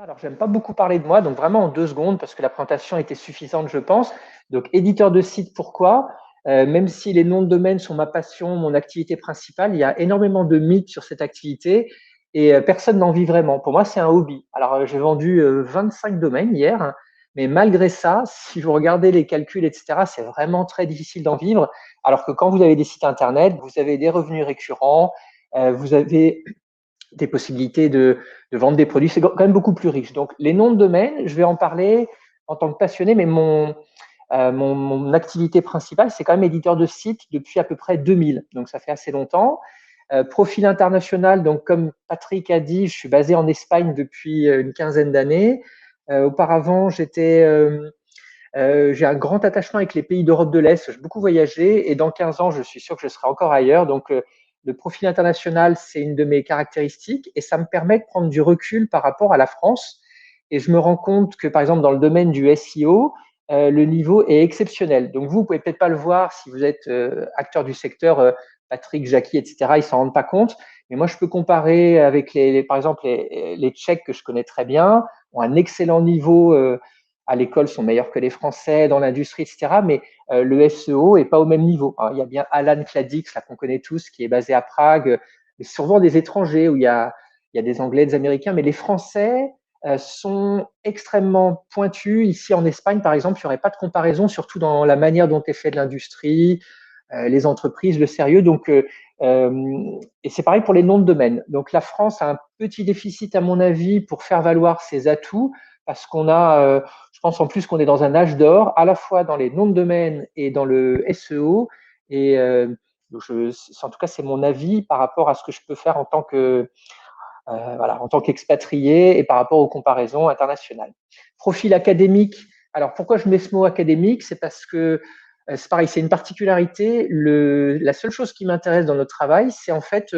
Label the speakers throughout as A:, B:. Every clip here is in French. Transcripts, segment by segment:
A: Alors, j'aime pas beaucoup parler de moi, donc vraiment en 2 secondes, parce que la présentation était suffisante, je pense. Donc, éditeur de site, pourquoi? Même si les noms de domaine sont ma passion, mon activité principale, il y a énormément de mythes sur cette activité et personne n'en vit vraiment. Pour moi, c'est un hobby. Alors, j'ai vendu 25 domaines hier, hein, mais malgré ça, si vous regardez les calculs, etc., c'est vraiment très difficile d'en vivre. Alors que quand vous avez des sites internet, vous avez des revenus récurrents, vous avez des possibilités de vendre des produits. C'est quand même beaucoup plus riche. Donc, les noms de domaine, je vais en parler en tant que passionné, mais mon activité principale, c'est quand même éditeur de site depuis à peu près 2000. Donc, ça fait assez longtemps. Profil international, donc comme Patrick a dit, je suis basé en Espagne depuis une quinzaine d'années. Auparavant, j'ai un grand attachement avec les pays d'Europe de l'Est. J'ai beaucoup voyagé et dans 15 ans, je suis sûr que je serai encore ailleurs. Donc, le profil international, c'est une de mes caractéristiques et ça me permet de prendre du recul par rapport à la France. Et je me rends compte que, par exemple, dans le domaine du SEO, le niveau est exceptionnel. Donc, vous pouvez peut-être pas le voir si vous êtes acteur du secteur, Patrick, Jackie, etc. Ils s'en rendent pas compte. Mais moi, je peux comparer avec par exemple, les Tchèques que je connais très bien, ont un excellent niveau à l'école, sont meilleurs que les Français dans l'industrie, etc. Mais le SEO est pas au même niveau. Alors, il y a bien Alan Kladix, là qu'on connaît tous, qui est basé à Prague, mais souvent des étrangers où il y a des Anglais, des Américains, mais les Français sont extrêmement pointus. Ici en Espagne, par exemple, il n'y aurait pas de comparaison, surtout dans la manière dont est fait de l'industrie, les entreprises, le sérieux. Donc, et c'est pareil pour les noms de domaine. Donc, la France a un petit déficit, à mon avis, pour faire valoir ses atouts, parce qu'on a, je pense en plus qu'on est dans un âge d'or, à la fois dans les noms de domaine et dans le SEO. Et donc en tout cas, c'est mon avis par rapport à ce que je peux faire en tant que voilà, en tant qu'expatrié et par rapport aux comparaisons internationales. Profil académique. Alors pourquoi je mets ce mot académique? C'est parce que c'est pareil, c'est une particularité. La seule chose qui m'intéresse dans notre travail, c'est en fait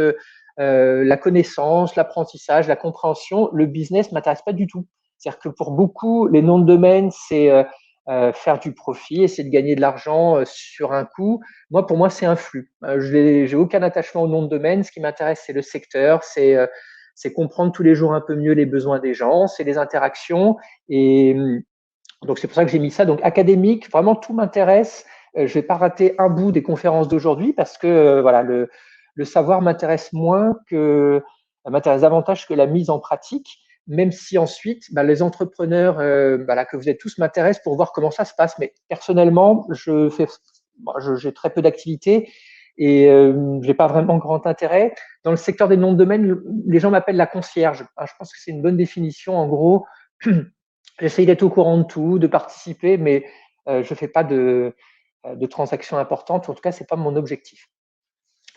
A: la connaissance, l'apprentissage, la compréhension. Le business m'intéresse pas du tout. C'est-à-dire que pour beaucoup, les noms de domaine, c'est faire du profit, essayer de gagner de l'argent sur un coup. Pour moi, c'est un flux. J'ai aucun attachement au nom de domaine. Ce qui m'intéresse, c'est le secteur, c'est comprendre tous les jours un peu mieux les besoins des gens, c'est les interactions. Et donc, c'est pour ça que j'ai mis ça. Donc, académique, vraiment, tout m'intéresse. Je ne vais pas rater un bout des conférences d'aujourd'hui parce que voilà, le savoir m'intéresse davantage que la mise en pratique, même si ensuite, les entrepreneurs que vous êtes tous m'intéressent pour voir comment ça se passe. Mais personnellement, j'ai très peu d'activités et je n'ai pas vraiment grand intérêt. Dans le secteur des noms de domaine, les gens m'appellent la concierge. Je pense que c'est une bonne définition. En gros, j'essaye d'être au courant de tout, de participer, mais je ne fais pas de transactions importantes. En tout cas, ce n'est pas mon objectif.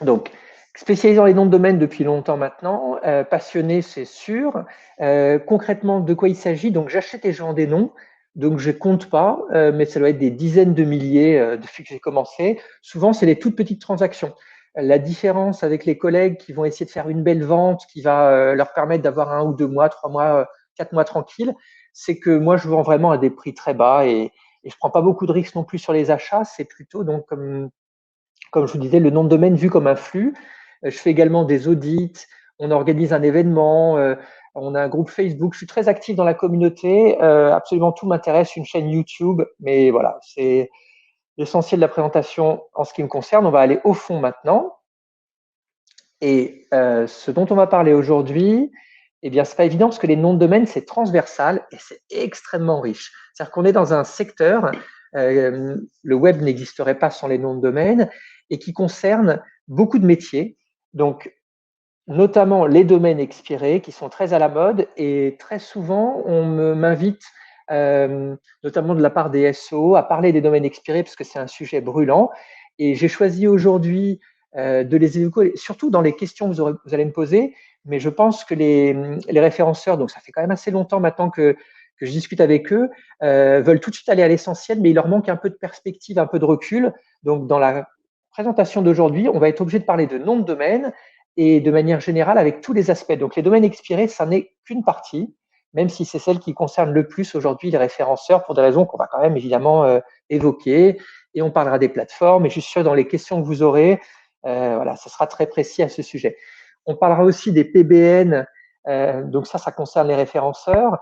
A: Donc, spécialisé dans les noms de domaine depuis longtemps maintenant, passionné, c'est sûr. Concrètement, de quoi il s'agit? Donc, j'achète et je vends des noms. Donc, je ne compte pas, mais ça doit être des dizaines de milliers depuis que j'ai commencé. Souvent, c'est des toutes petites transactions. La différence avec les collègues qui vont essayer de faire une belle vente qui va leur permettre d'avoir 1 ou 2 mois, 3 mois, 4 mois tranquilles, c'est que moi, je vends vraiment à des prix très bas et je ne prends pas beaucoup de risques non plus sur les achats. C'est plutôt, donc, comme je vous disais, le nom de domaine vu comme un flux. Je fais également des audits, on organise un événement, on a un groupe Facebook, je suis très actif dans la communauté, absolument tout m'intéresse, une chaîne YouTube, mais voilà, c'est l'essentiel de la présentation en ce qui me concerne. On va aller au fond maintenant. Et ce dont on va parler aujourd'hui, eh bien, c'est pas évident parce que les noms de domaine, c'est transversal et c'est extrêmement riche. C'est-à-dire qu'on est dans un secteur, le web n'existerait pas sans les noms de domaine, et qui concerne beaucoup de métiers. Donc, notamment les domaines expirés qui sont très à la mode et très souvent, on m'invite, notamment de la part des SEO, à parler des domaines expirés parce que c'est un sujet brûlant. Et j'ai choisi aujourd'hui de les évoquer, surtout dans les questions que vous allez me poser, mais je pense que les référenceurs, donc ça fait quand même assez longtemps maintenant que je discute avec eux, veulent tout de suite aller à l'essentiel, mais il leur manque un peu de perspective, un peu de recul. Donc, dans la présentation d'aujourd'hui, on va être obligé de parler de nom de domaine et de manière générale avec tous les aspects. Donc, les domaines expirés, ça n'est qu'une partie, même si c'est celle qui concerne le plus aujourd'hui les référenceurs pour des raisons qu'on va quand même évidemment évoquer. Et on parlera des plateformes. Et je suis sûr, dans les questions que vous aurez, voilà, ça sera très précis à ce sujet. On parlera aussi des PBN. Donc ça concerne les référenceurs.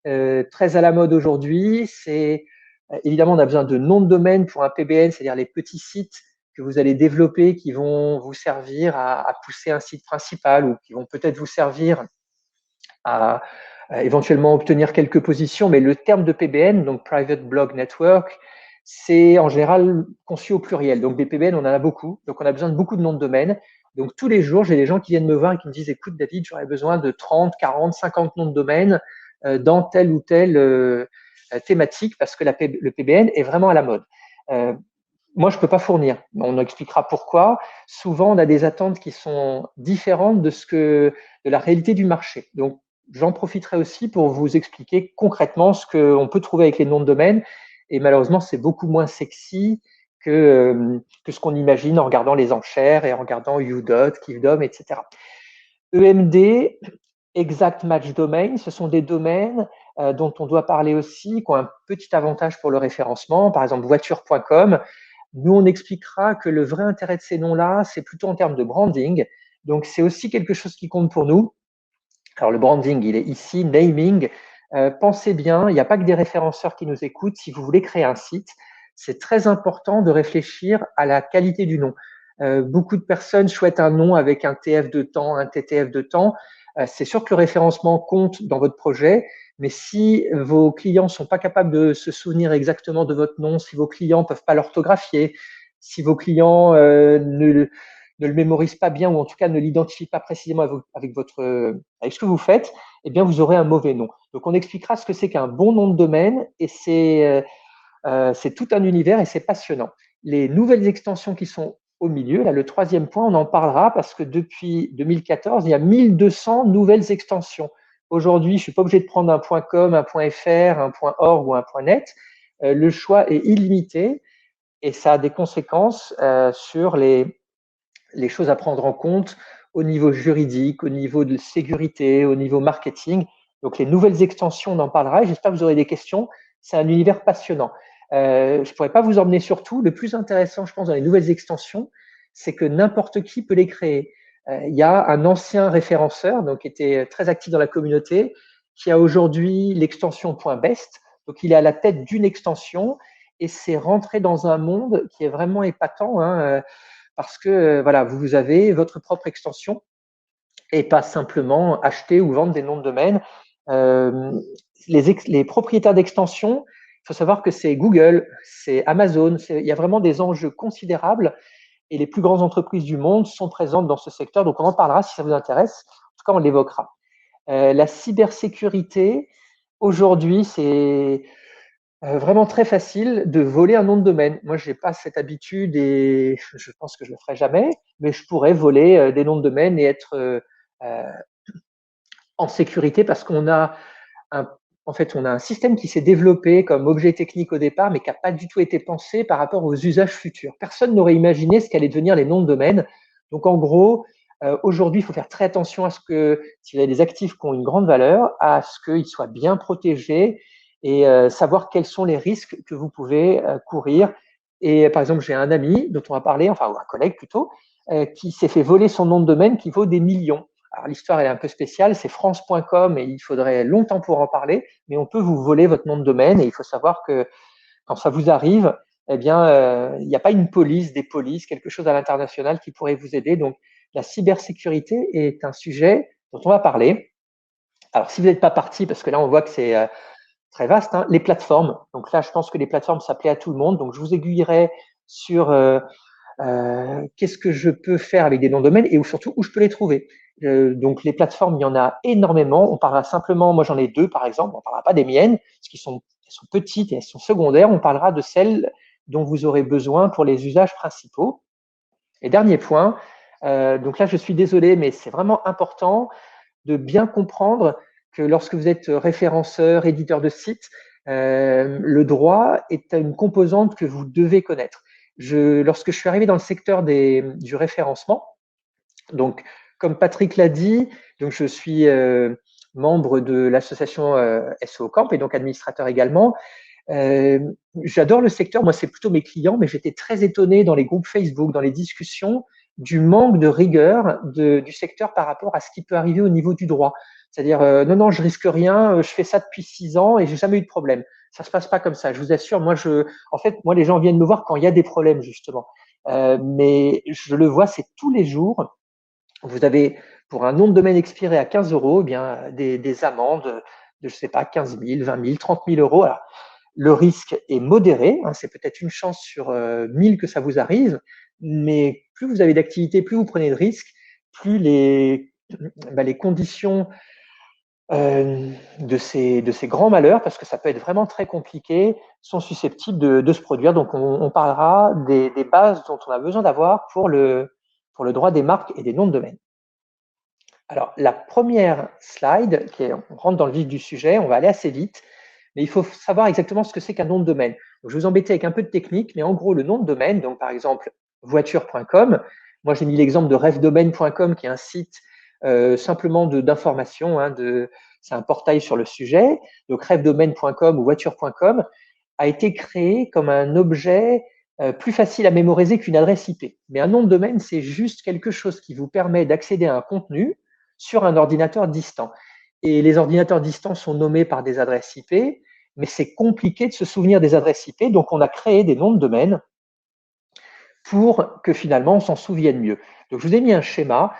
A: très à la mode aujourd'hui. C'est évidemment, on a besoin de noms de domaine pour un PBN, c'est-à-dire les petits sites que vous allez développer qui vont vous servir à pousser un site principal ou qui vont peut-être vous servir à éventuellement obtenir quelques positions. Mais le terme de PBN, donc Private Blog Network, c'est en général conçu au pluriel. Donc des PBN, on en a beaucoup. Donc on a besoin de beaucoup de noms de domaine. Donc tous les jours, j'ai des gens qui viennent me voir et qui me disent, écoute David, j'aurais besoin de 30, 40, 50 noms de domaine dans telle ou telle thématique parce que le PBN est vraiment à la mode. Moi, je ne peux pas fournir. On expliquera pourquoi. Souvent, on a des attentes qui sont différentes de la réalité du marché. Donc, j'en profiterai aussi pour vous expliquer concrètement ce qu'on peut trouver avec les noms de domaine. Et malheureusement, c'est beaucoup moins sexy que ce qu'on imagine en regardant les enchères et en regardant Udot, Kivdom, etc. EMD, Exact Match Domain, ce sont des domaines dont on doit parler aussi, qui ont un petit avantage pour le référencement. Par exemple, voiture.com. Nous, on expliquera que le vrai intérêt de ces noms-là, c'est plutôt en termes de branding. Donc, c'est aussi quelque chose qui compte pour nous. Alors, le branding, il est ici, naming. Pensez bien, il n'y a pas que des référenceurs qui nous écoutent. Si vous voulez créer un site, c'est très important de réfléchir à la qualité du nom. Beaucoup de personnes souhaitent un nom avec un TF de temps, un TTF de temps. C'est sûr que le référencement compte dans votre projet, mais si vos clients ne sont pas capables de se souvenir exactement de votre nom, si vos clients ne peuvent pas l'orthographier, si vos clients ne le mémorisent pas bien ou en tout cas ne l'identifient pas précisément avec ce que vous faites, eh bien vous aurez un mauvais nom. Donc on expliquera ce que c'est qu'un bon nom de domaine et c'est tout un univers et c'est passionnant. Les nouvelles extensions qui sont au milieu, là, le troisième point, on en parlera parce que depuis 2014, il y a 1200 nouvelles extensions. Aujourd'hui, je ne suis pas obligé de prendre un .com, un .fr, un .org ou un .net. Le choix est illimité et ça a des conséquences sur les choses à prendre en compte au niveau juridique, au niveau de sécurité, au niveau marketing. Donc, les nouvelles extensions, on en parlera et j'espère que vous aurez des questions. C'est un univers passionnant. Je ne pourrais pas vous emmener sur tout. Le plus intéressant, je pense, dans les nouvelles extensions, c'est que n'importe qui peut les créer. Il y a un ancien référenceur donc, qui était très actif dans la communauté, qui a aujourd'hui l'extension .best. Donc, il est à la tête d'une extension et c'est rentré dans un monde qui est vraiment épatant, hein, parce que voilà, vous avez votre propre extension et pas simplement acheter ou vendre des noms de domaine. Les propriétaires d'extensions, il faut savoir que c'est Google, c'est Amazon, il y a vraiment des enjeux considérables et les plus grandes entreprises du monde sont présentes dans ce secteur. Donc, on en parlera si ça vous intéresse. En tout cas, on l'évoquera. La cybersécurité, aujourd'hui, c'est vraiment très facile de voler un nom de domaine. Moi, je n'ai pas cette habitude et je pense que je ne le ferai jamais, mais je pourrais voler des noms de domaine et être en sécurité parce qu'on a en fait, on a un système qui s'est développé comme objet technique au départ, mais qui n'a pas du tout été pensé par rapport aux usages futurs. Personne n'aurait imaginé ce qu'allaient devenir les noms de domaine. Donc, en gros, aujourd'hui, il faut faire très attention à ce que, s'il y a des actifs qui ont une grande valeur, à ce qu'ils soient bien protégés et savoir quels sont les risques que vous pouvez courir. Et par exemple, j'ai un ami dont on va parler, enfin, ou un collègue plutôt, qui s'est fait voler son nom de domaine qui vaut des millions. Alors, l'histoire elle est un peu spéciale, c'est france.com et il faudrait longtemps pour en parler, mais on peut vous voler votre nom de domaine et il faut savoir que quand ça vous arrive, eh bien, il n'y a pas une police, des polices, quelque chose à l'international qui pourrait vous aider. Donc, la cybersécurité est un sujet dont on va parler. Alors, si vous n'êtes pas parti, parce que là, on voit que c'est très vaste, hein, les plateformes. Donc là, je pense que les plateformes, ça plaît à tout le monde. Donc, je vous aiguillerai sur qu'est-ce que je peux faire avec des noms de domaine et surtout où je peux les trouver. Donc les plateformes, il y en a énormément. On parlera simplement, moi j'en ai deux par exemple, on ne parlera pas des miennes, parce qu'elles sont petites et elles sont secondaires. On parlera de celles dont vous aurez besoin pour les usages principaux. Et dernier point, donc là je suis désolé, mais c'est vraiment important de bien comprendre que lorsque vous êtes référenceur, éditeur de site, le droit est une composante que vous devez connaître. Lorsque je suis arrivé dans le secteur du référencement, donc comme Patrick l'a dit, donc je suis membre de l'association SEO Camp et donc administrateur également. J'adore le secteur, moi c'est plutôt mes clients, mais j'étais très étonné dans les groupes Facebook, dans les discussions, du manque de rigueur du secteur par rapport à ce qui peut arriver au niveau du droit. C'est-à-dire, non, non, je risque rien, je fais ça depuis 6 ans et j'ai jamais eu de problème. Ça se passe pas comme ça. Je vous assure, en fait, moi, les gens viennent me voir quand il y a des problèmes, justement. Mais je le vois, c'est tous les jours. Vous avez, pour un nom de domaine expiré à 15 euros, eh bien, des amendes de, je sais pas, 15 000, 20 000, 30 000 euros. Alors, le risque est modéré, hein, c'est peut-être une chance sur 1000 que ça vous arrive, mais plus vous avez d'activité, plus vous prenez de risques, plus les conditions de ces grands malheurs, parce que ça peut être vraiment très compliqué, sont susceptibles de se produire. Donc, on parlera des bases dont on a besoin d'avoir pour le droit des marques et des noms de domaine. Alors, la première slide, on rentre dans le vif du sujet, on va aller assez vite, mais il faut savoir exactement ce que c'est qu'un nom de domaine. Donc, je vais vous embêter avec un peu de technique, mais en gros, le nom de domaine, donc par exemple voiture.com, moi j'ai mis l'exemple de rêvedomaine.com, qui est un site simplement d'information, hein, c'est un portail sur le sujet. Donc rêvedomaine.com ou voiture.com a été créé comme un objet plus facile à mémoriser qu'une adresse IP. Mais un nom de domaine, c'est juste quelque chose qui vous permet d'accéder à un contenu sur un ordinateur distant. Et les ordinateurs distants sont nommés par des adresses IP, mais c'est compliqué de se souvenir des adresses IP, donc on a créé des noms de domaine pour que finalement on s'en souvienne mieux. Donc je vous ai mis un schéma.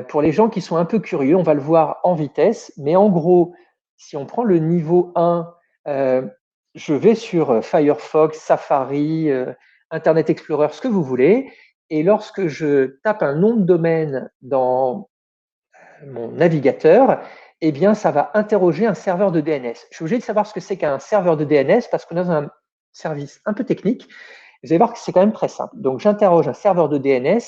A: Pour les gens qui sont un peu curieux, on va le voir en vitesse, mais en gros, si on prend le niveau 1, je vais sur Firefox, Safari, Internet Explorer, ce que vous voulez, et lorsque je tape un nom de domaine dans mon navigateur, eh bien, ça va interroger un serveur de DNS. Je suis obligé de savoir ce que c'est qu'un serveur de DNS parce qu'on est dans un service un peu technique. Vous allez voir que c'est quand même très simple. Donc, j'interroge un serveur de DNS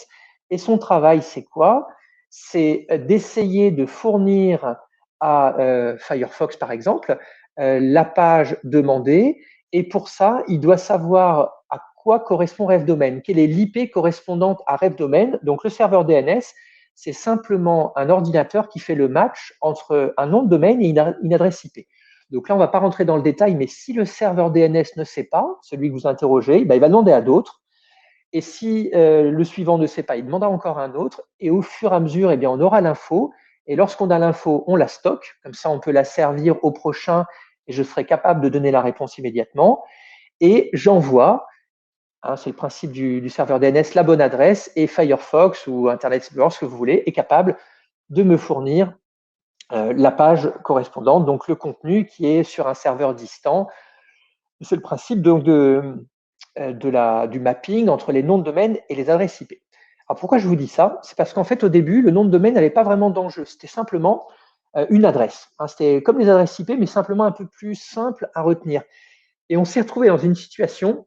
A: et son travail, c'est quoi? C'est d'essayer de fournir à Firefox, par exemple, la page demandée. Et pour ça, il doit savoir à quoi correspond rêve-domaine, quelle est l'IP correspondante à rêve-domaine. Donc, le serveur DNS, c'est simplement un ordinateur qui fait le match entre un nom de domaine et une adresse IP. Donc là, on ne va pas rentrer dans le détail, mais si le serveur DNS ne sait pas, celui que vous interrogez, il va demander à d'autres. Et si le suivant ne sait pas, il demandera encore à un autre. Et au fur et à mesure, on aura l'info. Et lorsqu'on a l'info, on la stocke. Comme ça, on peut la servir au prochain et je serai capable de donner la réponse immédiatement. Et j'envoie, c'est le principe du serveur DNS, la bonne adresse, et Firefox ou Internet Explorer, ce que vous voulez, est capable de me fournir la page correspondante, donc le contenu qui est sur un serveur distant. C'est le principe donc du mapping entre les noms de domaine et les adresses IP. Alors pourquoi je vous dis ça? C'est parce qu'en fait, au début, le nom de domaine n'avait pas vraiment d'enjeu. C'était simplement une adresse. C'était comme les adresses IP, mais simplement un peu plus simple à retenir. Et on s'est retrouvé dans une situation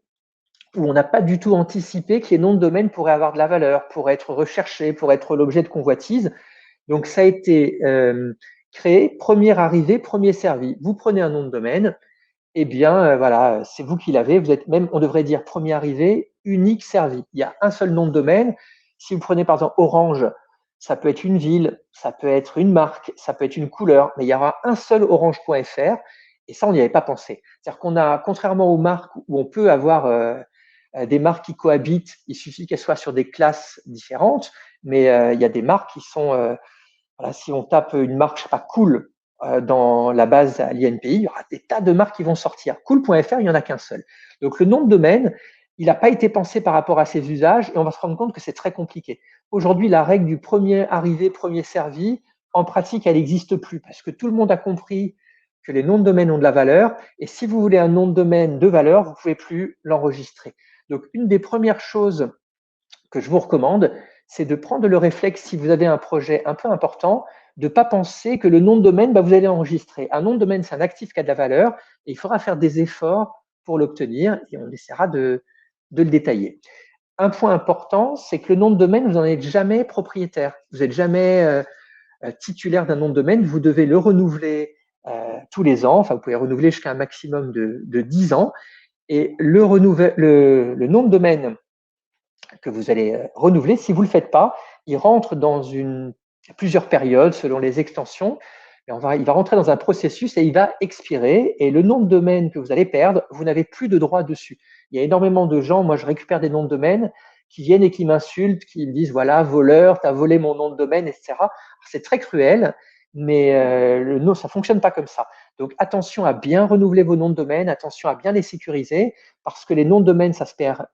A: où on n'a pas du tout anticipé que les noms de domaine pourraient avoir de la valeur, pourraient être recherchés, pourraient être l'objet de convoitise. Donc, ça a été créé, premier arrivé, premier servi. Vous prenez un nom de domaine, eh bien, voilà, c'est vous qui l'avez. Vous êtes même, on devrait dire, premier arrivé, unique servi. Il y a un seul nom de domaine. Si vous prenez par exemple Orange, ça peut être une ville, ça peut être une marque, ça peut être une couleur, mais il y aura un seul orange.fr. Et ça, on n'y avait pas pensé. C'est-à-dire qu'on a, contrairement aux marques où on peut avoir des marques qui cohabitent, il suffit qu'elles soient sur des classes différentes, mais il y a des marques qui sont, voilà, si on tape une marque, je sais pas, Cool dans la base à l'INPI, il y aura des tas de marques qui vont sortir. Cool.fr, il n'y en a qu'un seul. Donc le nom de domaine, il n'a pas été pensé par rapport à ses usages et on va se rendre compte que c'est très compliqué. Aujourd'hui, la règle du premier arrivé, premier servi, en pratique, elle n'existe plus parce que tout le monde a compris que les noms de domaine ont de la valeur et si vous voulez un nom de domaine de valeur, vous ne pouvez plus l'enregistrer. Donc, une des premières choses que je vous recommande, c'est de prendre le réflexe, si vous avez un projet un peu important, de ne pas penser que le nom de domaine, vous allez enregistrer. Un nom de domaine, c'est un actif qui a de la valeur et il faudra faire des efforts pour l'obtenir et on essaiera de le détailler. Un point important, c'est que le nom de domaine, vous n'en êtes jamais propriétaire. Vous n'êtes jamais titulaire d'un nom de domaine. Vous devez le renouveler tous les ans. Enfin, vous pouvez renouveler jusqu'à un maximum de 10 ans. Et le nom de domaine que vous allez renouveler, si vous ne le faites pas, il rentre dans plusieurs périodes selon les extensions. Et il va rentrer dans un processus et il va expirer. Et le nom de domaine que vous allez perdre, vous n'avez plus de droit dessus. Il y a énormément de gens, moi je récupère des noms de domaine qui viennent et qui m'insultent, qui me disent voilà, voleur, tu as volé mon nom de domaine, etc. C'est très cruel, mais ça ne fonctionne pas comme ça. Donc attention à bien renouveler vos noms de domaine, attention à bien les sécuriser, parce que les noms de domaine, ça se perd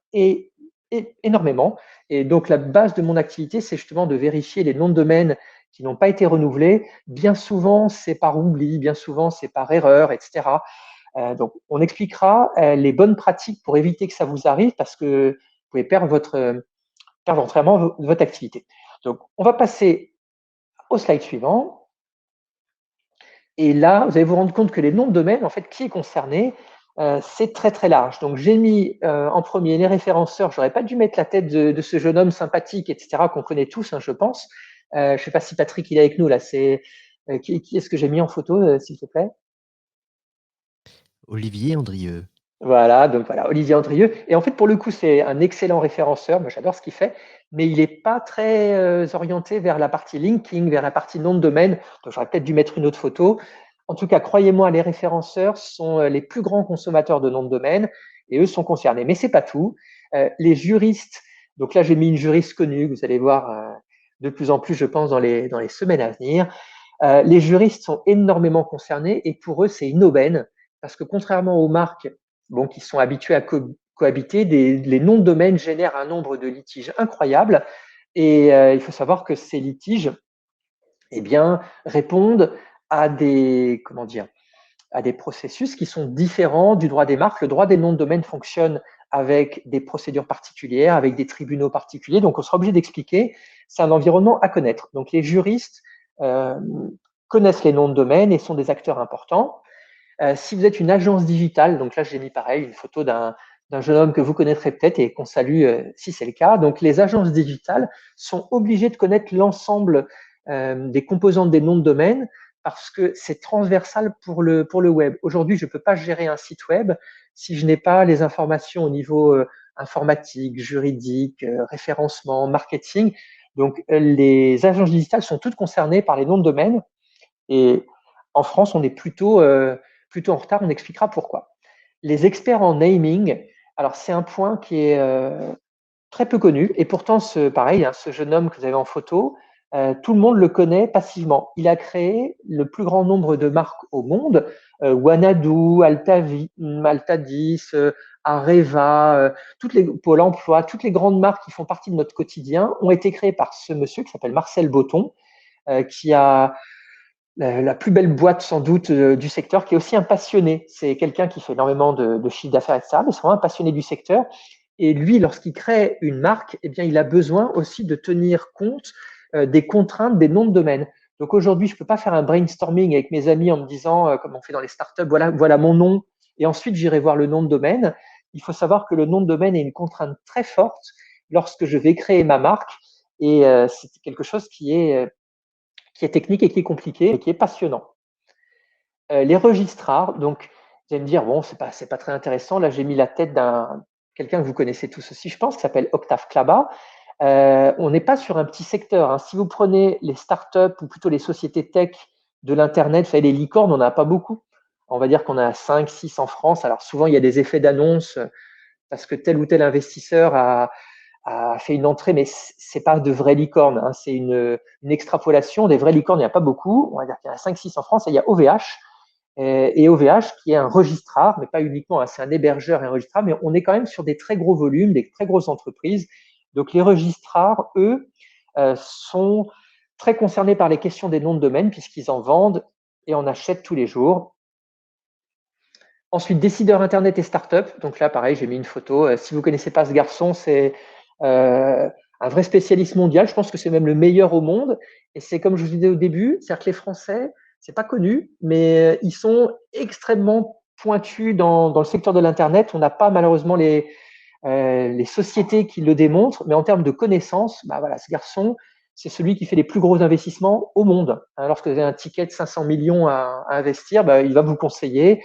A: énormément. Et donc la base de mon activité, c'est justement de vérifier les noms de domaine qui n'ont pas été renouvelés. Bien souvent, c'est par oubli, bien souvent, c'est par erreur, etc. Donc, on expliquera les bonnes pratiques pour éviter que ça vous arrive parce que vous pouvez perdre entièrement votre activité. Donc, on va passer au slide suivant. Et là, vous allez vous rendre compte que les noms de domaine, en fait, qui est concerné, c'est très très large. Donc, j'ai mis en premier les référenceurs. J'aurais pas dû mettre la tête de ce jeune homme sympathique, etc., qu'on connaît tous, hein, je pense. Je ne sais pas si Patrick il est avec nous là. C'est qui est-ce que j'ai mis en photo, s'il te plaît?
B: Olivier Andrieux.
A: Voilà, donc voilà, Olivier Andrieux. Et en fait, pour le coup, c'est un excellent référenceur. Moi, j'adore ce qu'il fait, mais il n'est pas très orienté vers la partie linking, vers la partie nom de domaine. Donc, j'aurais peut-être dû mettre une autre photo. En tout cas, croyez-moi, les référenceurs sont les plus grands consommateurs de noms de domaine et eux sont concernés. Mais c'est pas tout. Les juristes, donc là, j'ai mis une juriste connue, que vous allez voir de plus en plus, je pense, dans les semaines à venir. Les juristes sont énormément concernés et pour eux, c'est une aubaine parce que contrairement aux marques qui sont habitués à cohabiter, les noms de domaine génèrent un nombre de litiges incroyable. Et il faut savoir que ces litiges répondent à des processus qui sont différents du droit des marques. Le droit des noms de domaine fonctionne avec des procédures particulières, avec des tribunaux particuliers. Donc, on sera obligé d'expliquer. C'est un environnement à connaître. Donc, les juristes connaissent les noms de domaine et sont des acteurs importants. Si vous êtes une agence digitale, donc là j'ai mis pareil une photo d'un jeune homme que vous connaîtrez peut-être et qu'on salue si c'est le cas. Donc les agences digitales sont obligées de connaître l'ensemble des composantes des noms de domaine parce que c'est transversal pour le web. Aujourd'hui, je ne peux pas gérer un site web si je n'ai pas les informations au niveau informatique, juridique, référencement, marketing. Donc les agences digitales sont toutes concernées par les noms de domaine et en France, on est plutôt en retard, on expliquera pourquoi. Les experts en naming, alors c'est un point qui est très peu connu, et pourtant, pareil, hein, ce jeune homme que vous avez en photo, tout le monde le connaît passivement. Il a créé le plus grand nombre de marques au monde, Wanadoo, Altadis, Areva, Pôle emploi, toutes les grandes marques qui font partie de notre quotidien ont été créées par ce monsieur qui s'appelle Marcel Botton, qui a la plus belle boîte sans doute du secteur, qui est aussi un passionné. C'est quelqu'un qui fait énormément de chiffre d'affaires, etc., mais c'est vraiment un passionné du secteur. Et lui, lorsqu'il crée une marque, eh bien, il a besoin aussi de tenir compte des contraintes des noms de domaine. Donc aujourd'hui, je ne peux pas faire un brainstorming avec mes amis en me disant, comme on fait dans les startups, voilà mon nom, et ensuite j'irai voir le nom de domaine. Il faut savoir que le nom de domaine est une contrainte très forte lorsque je vais créer ma marque, et c'est quelque chose qui est technique et qui est compliqué et qui est passionnant. Les registrars, donc vous allez me dire, bon, c'est pas très intéressant. Là, j'ai mis la tête d'un quelqu'un que vous connaissez tous aussi, je pense, qui s'appelle Octave Klaba. On n'est pas sur un petit secteur, hein. Si vous prenez les startups ou plutôt les sociétés tech de l'Internet, les licornes, on n'en a pas beaucoup. On va dire qu'on a 5, 6 en France. Alors souvent, il y a des effets d'annonce parce que tel ou tel investisseur a fait une entrée, mais c'est pas de vraies licornes, hein. C'est une extrapolation. Des vraies licornes, il n'y a pas beaucoup. On va dire qu'il y en a 5-6 en France. Et il y a OVH. Et OVH, qui est un registrar, mais pas uniquement, hein, c'est un hébergeur et un registrar, mais on est quand même sur des très gros volumes, des très grosses entreprises. Donc les registrars, eux, sont très concernés par les questions des noms de domaine, puisqu'ils en vendent et en achètent tous les jours. Ensuite, décideurs Internet et start-up. Donc là, pareil, j'ai mis une photo. Si vous ne connaissez pas ce garçon, c'est un vrai spécialiste mondial. Je pense que c'est même le meilleur au monde. Et c'est comme je vous disais au début, c'est-à-dire que les Français, c'est pas connu, mais ils sont extrêmement pointus dans le secteur de l'Internet. On n'a pas malheureusement les sociétés qui le démontrent, mais en termes de connaissances, voilà, ce garçon, c'est celui qui fait les plus gros investissements au monde. Lorsque vous avez un ticket de 500 millions à investir, il va vous conseiller.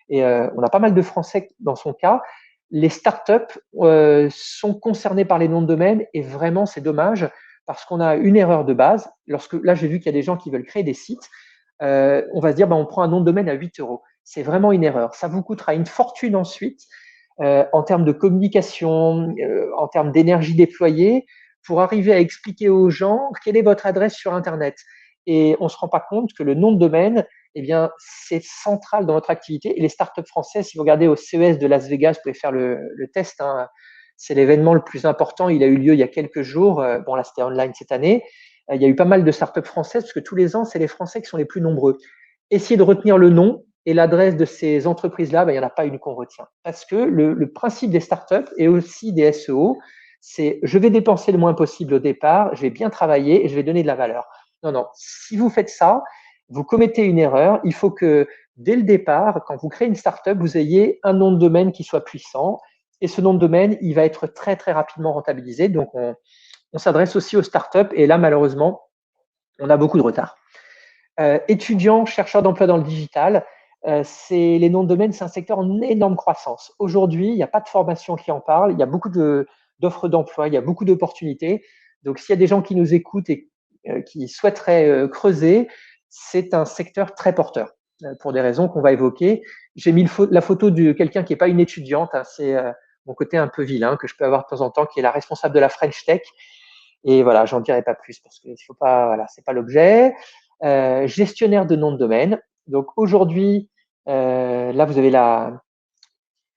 A: Et on a pas mal de Français dans son cas. Les startups sont concernés par les noms de domaine et vraiment, c'est dommage parce qu'on a une erreur de base. Là, j'ai vu qu'il y a des gens qui veulent créer des sites. On va se dire, on prend un nom de domaine à 8 euros. C'est vraiment une erreur. Ça vous coûtera une fortune ensuite. en termes de communication, en termes d'énergie déployée, pour arriver à expliquer aux gens quelle est votre adresse sur Internet. Et on ne se rend pas compte que le nom de domaine, eh bien, c'est central dans notre activité. Et les startups françaises, si vous regardez au CES de Las Vegas, vous pouvez faire le test, hein, c'est l'événement le plus important. Il a eu lieu il y a quelques jours. Bon, là, c'était online cette année. Il y a eu pas mal de startups françaises, parce que tous les ans, c'est les Français qui sont les plus nombreux. Essayez de retenir le nom et l'adresse de ces entreprises-là, il n'y en a pas une qu'on retient. Parce que le principe des startups et aussi des SEO, c'est je vais dépenser le moins possible au départ, je vais bien travailler et je vais donner de la valeur. Non, non, si vous faites ça, vous commettez une erreur. Il faut que dès le départ, quand vous créez une startup, vous ayez un nom de domaine qui soit puissant. Et ce nom de domaine, il va être très, très rapidement rentabilisé. Donc, on s'adresse aussi aux startups. Et là, malheureusement, on a beaucoup de retard. Étudiants, chercheurs d'emploi dans le digital, les noms de domaine, c'est un secteur en énorme croissance. Aujourd'hui, il n'y a pas de formation qui en parle. Il y a beaucoup d'offres d'emploi, il y a beaucoup d'opportunités. Donc, s'il y a des gens qui nous écoutent et qui souhaiteraient creuser, c'est un secteur très porteur pour des raisons qu'on va évoquer. J'ai mis la photo de quelqu'un qui n'est pas une étudiante. Hein, c'est mon côté un peu vilain que je peux avoir de temps en temps, qui est la responsable de la French Tech. Et voilà, j'en dirai pas plus parce que faut pas, voilà, c'est pas l'objet. Gestionnaire de nom de domaine. Donc aujourd'hui, là vous avez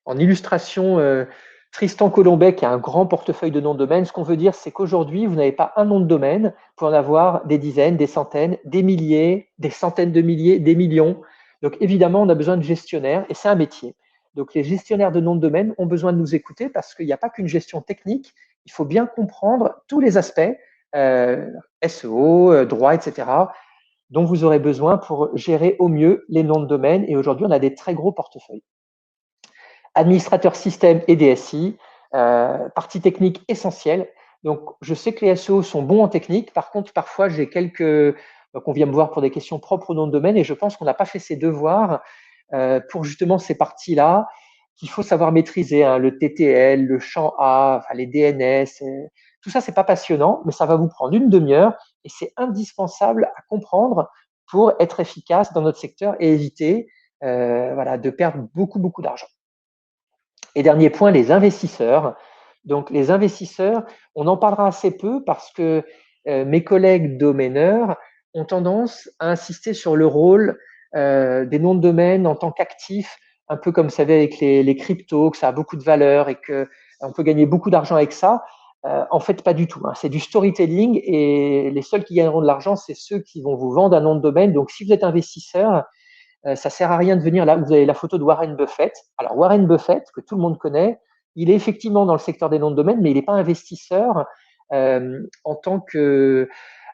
A: en illustration Tristan Colombet qui a un grand portefeuille de noms de domaine. Ce qu'on veut dire, c'est qu'aujourd'hui, vous n'avez pas un nom de domaine, vous pouvez en avoir des dizaines, des centaines, des milliers, des centaines de milliers, des millions. Donc évidemment, on a besoin de gestionnaires et c'est un métier. Donc les gestionnaires de noms de domaine ont besoin de nous écouter parce qu'il n'y a pas qu'une gestion technique, il faut bien comprendre tous les aspects, SEO, droit, etc., dont vous aurez besoin pour gérer au mieux les noms de domaine. Et aujourd'hui, on a des très gros portefeuilles. Administrateur système et DSI, partie technique essentielle. Donc, je sais que les SEO sont bons en technique. Par contre, parfois, j'ai qu'on vient me voir pour des questions propres au nom de domaine et je pense qu'on n'a pas fait ses devoirs pour justement ces parties-là qu'il faut savoir maîtriser, hein, le TTL, le champ A, enfin, les DNS. Tout ça, c'est pas passionnant, mais ça va vous prendre une demi-heure et c'est indispensable à comprendre pour être efficace dans notre secteur et éviter voilà, de perdre beaucoup, beaucoup d'argent. Et dernier point, les investisseurs. Donc, les investisseurs, on en parlera assez peu parce que mes collègues domaineurs ont tendance à insister sur le rôle des noms de domaine en tant qu'actifs, un peu comme vous savez avec les cryptos, que ça a beaucoup de valeur et qu'on peut gagner beaucoup d'argent avec ça. En fait, pas du tout. Hein. C'est du storytelling et les seuls qui gagneront de l'argent, c'est ceux qui vont vous vendre un nom de domaine. Donc, si vous êtes investisseur, ça sert à rien de venir là. Vous avez la photo de Warren Buffett. Alors Warren Buffett, que tout le monde connaît, il est effectivement dans le secteur des noms de domaine, mais il n'est pas investisseur en tant que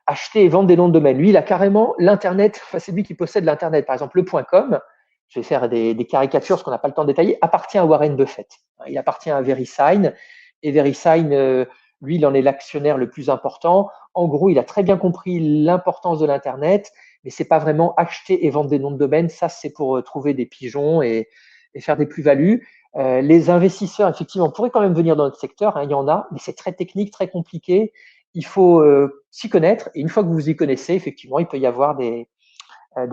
A: acheter et vendre des noms de domaine. Lui, il a carrément l'internet. Enfin, c'est lui qui possède l'internet. Par exemple, le .com. Je vais faire des caricatures, ce qu'on n'a pas le temps de détailler, appartient à Warren Buffett. Il appartient à VeriSign. Et VeriSign, lui, il en est l'actionnaire le plus important. En gros, il a très bien compris l'importance de l'internet, mais c'est pas vraiment acheter et vendre des noms de domaine. Ça, c'est pour trouver des pigeons et faire des plus-values. Les investisseurs, effectivement, pourraient quand même venir dans notre secteur. Hein, il y en a, mais c'est très technique, très compliqué. Il faut s'y connaître. Et une fois que vous vous y connaissez, effectivement, il peut y avoir des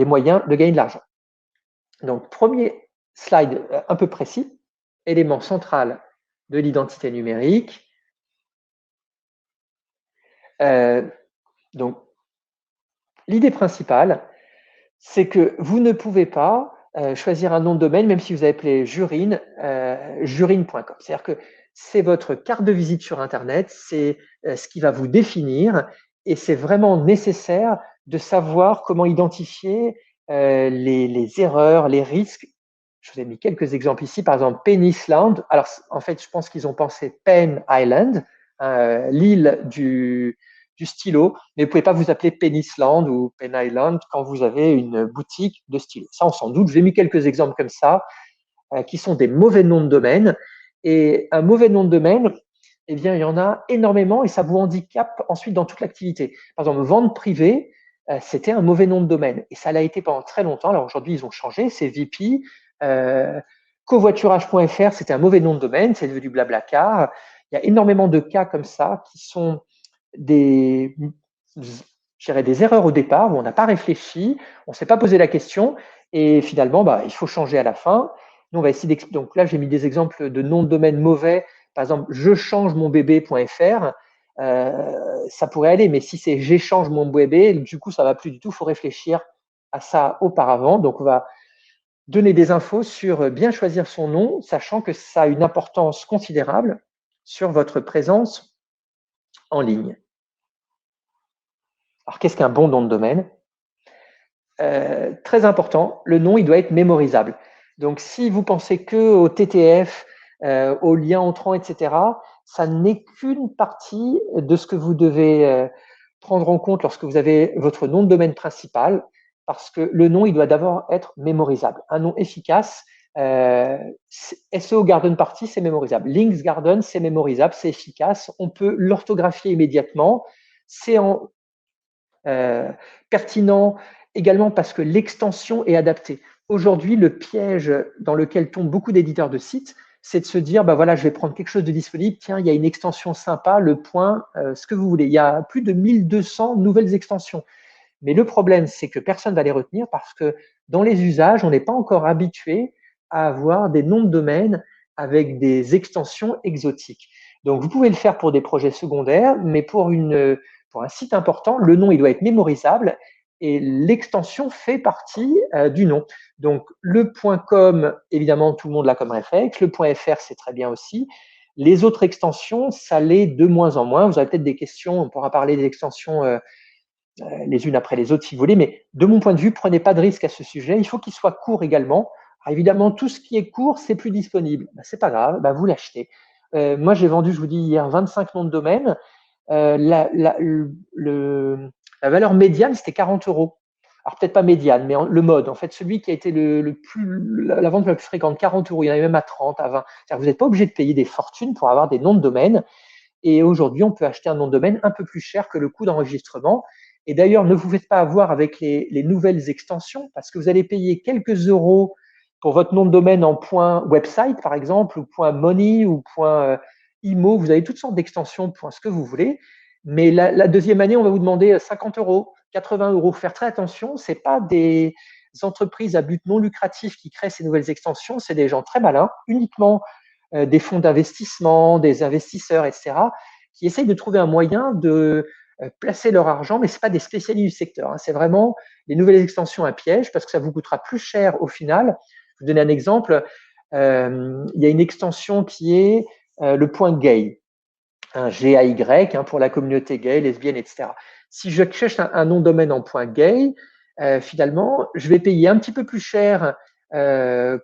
A: moyens de gagner de l'argent. Donc, premier slide un peu précis, élément central de l'identité numérique. Donc, l'idée principale, c'est que vous ne pouvez pas choisir un nom de domaine, même si vous appelez Jurine, jurine.com. C'est-à-dire que c'est votre carte de visite sur Internet, c'est ce qui va vous définir et c'est vraiment nécessaire de savoir comment identifier les erreurs, les risques. Je vous ai mis quelques exemples ici, par exemple Penisland. Alors, en fait, je pense qu'ils ont pensé Pen Island, l'île du stylo, mais vous ne pouvez pas vous appeler Penisland ou Pen Island quand vous avez une boutique de stylo. Ça, on s'en doute. J'ai mis quelques exemples comme ça, qui sont des mauvais noms de domaine. Et un mauvais nom de domaine, eh bien, il y en a énormément et ça vous handicape ensuite dans toute l'activité. Par exemple, vente privée, c'était un mauvais nom de domaine et ça l'a été pendant très longtemps. Alors aujourd'hui, ils ont changé, c'est VP. Covoiturage.fr, c'était un mauvais nom de domaine, c'est devenu Blablacar. Il y a énormément de cas comme ça qui sont des erreurs au départ où on n'a pas réfléchi, on ne s'est pas posé la question et finalement, il faut changer à la fin. Nous, on va essayer d'expliquer. Donc là, j'ai mis des exemples de noms de domaine mauvais. Par exemple, je change mon bébé.fr. Ça pourrait aller, mais si c'est j'échange mon bébé, du coup, ça ne va plus du tout. Il faut réfléchir à ça auparavant. Donc, on va donner des infos sur bien choisir son nom, sachant que ça a une importance considérable sur votre présence en ligne. Alors, qu'est-ce qu'un bon nom de domaine? Très important, le nom, il doit être mémorisable. Donc, si vous pensez que au TTF, aux liens entrants, etc., ça n'est qu'une partie de ce que vous devez prendre en compte lorsque vous avez votre nom de domaine principal, parce que le nom, il doit d'abord être mémorisable. Un nom efficace, SEO Garden Party, c'est mémorisable. Links Garden, c'est mémorisable, c'est efficace. On peut l'orthographier immédiatement. C'est pertinent également parce que l'extension est adaptée. Aujourd'hui, le piège dans lequel tombent beaucoup d'éditeurs de sites, c'est de se dire, bah voilà, je vais prendre quelque chose de disponible, tiens, il y a une extension sympa, le point, ce que vous voulez. Il y a plus de 1200 nouvelles extensions. Mais le problème, c'est que personne ne va les retenir parce que dans les usages, on n'est pas encore habitué à avoir des noms de domaine avec des extensions exotiques. Donc, vous pouvez le faire pour des projets secondaires, mais pour un site important, le nom, il doit être mémorisable et l'extension fait partie du nom. Donc, le .com, évidemment, tout le monde l'a comme réflexe. Le .fr, c'est très bien aussi. Les autres extensions, ça l'est de moins en moins. Vous avez peut-être des questions, on pourra parler des extensions les unes après les autres si vous voulez, mais de mon point de vue, prenez pas de risque à ce sujet. Il faut qu'il soit court également. Alors, évidemment, tout ce qui est court, c'est plus disponible. Ben, c'est pas grave, ben, vous l'achetez. Moi, j'ai vendu, je vous dis hier, 25 noms de domaine. La valeur médiane, c'était 40 euros. Alors, peut-être pas médiane, mais le mode, en fait, celui qui a été la vente la plus fréquente, 40 euros. Il y en avait même à 30, à 20. Vous n'êtes pas obligé de payer des fortunes pour avoir des noms de domaine. Et aujourd'hui, on peut acheter un nom de domaine un peu plus cher que le coût d'enregistrement. Et d'ailleurs, ne vous faites pas avoir avec les nouvelles extensions, parce que vous allez payer quelques euros pour votre nom de domaine en .website, par exemple, ou .money, ou .imo. Vous avez toutes sortes d'extensions, ce que vous voulez. Mais la deuxième année, on va vous demander 50 euros, 80 euros. Faire très attention, ce n'est pas des entreprises à but non lucratif qui créent ces nouvelles extensions, c'est des gens très malins, uniquement des fonds d'investissement, des investisseurs, etc., qui essayent de trouver un moyen de placer leur argent, mais ce n'est pas des spécialistes du secteur. Hein. C'est vraiment les nouvelles extensions à piège parce que ça vous coûtera plus cher au final. Je vais vous donner un exemple. Il y a une extension qui est le .gay, un GAY hein, pour la communauté gay, lesbienne, etc. Si je cherche un nom de domaine en .gay, finalement, je vais payer un petit peu plus cher, qu'un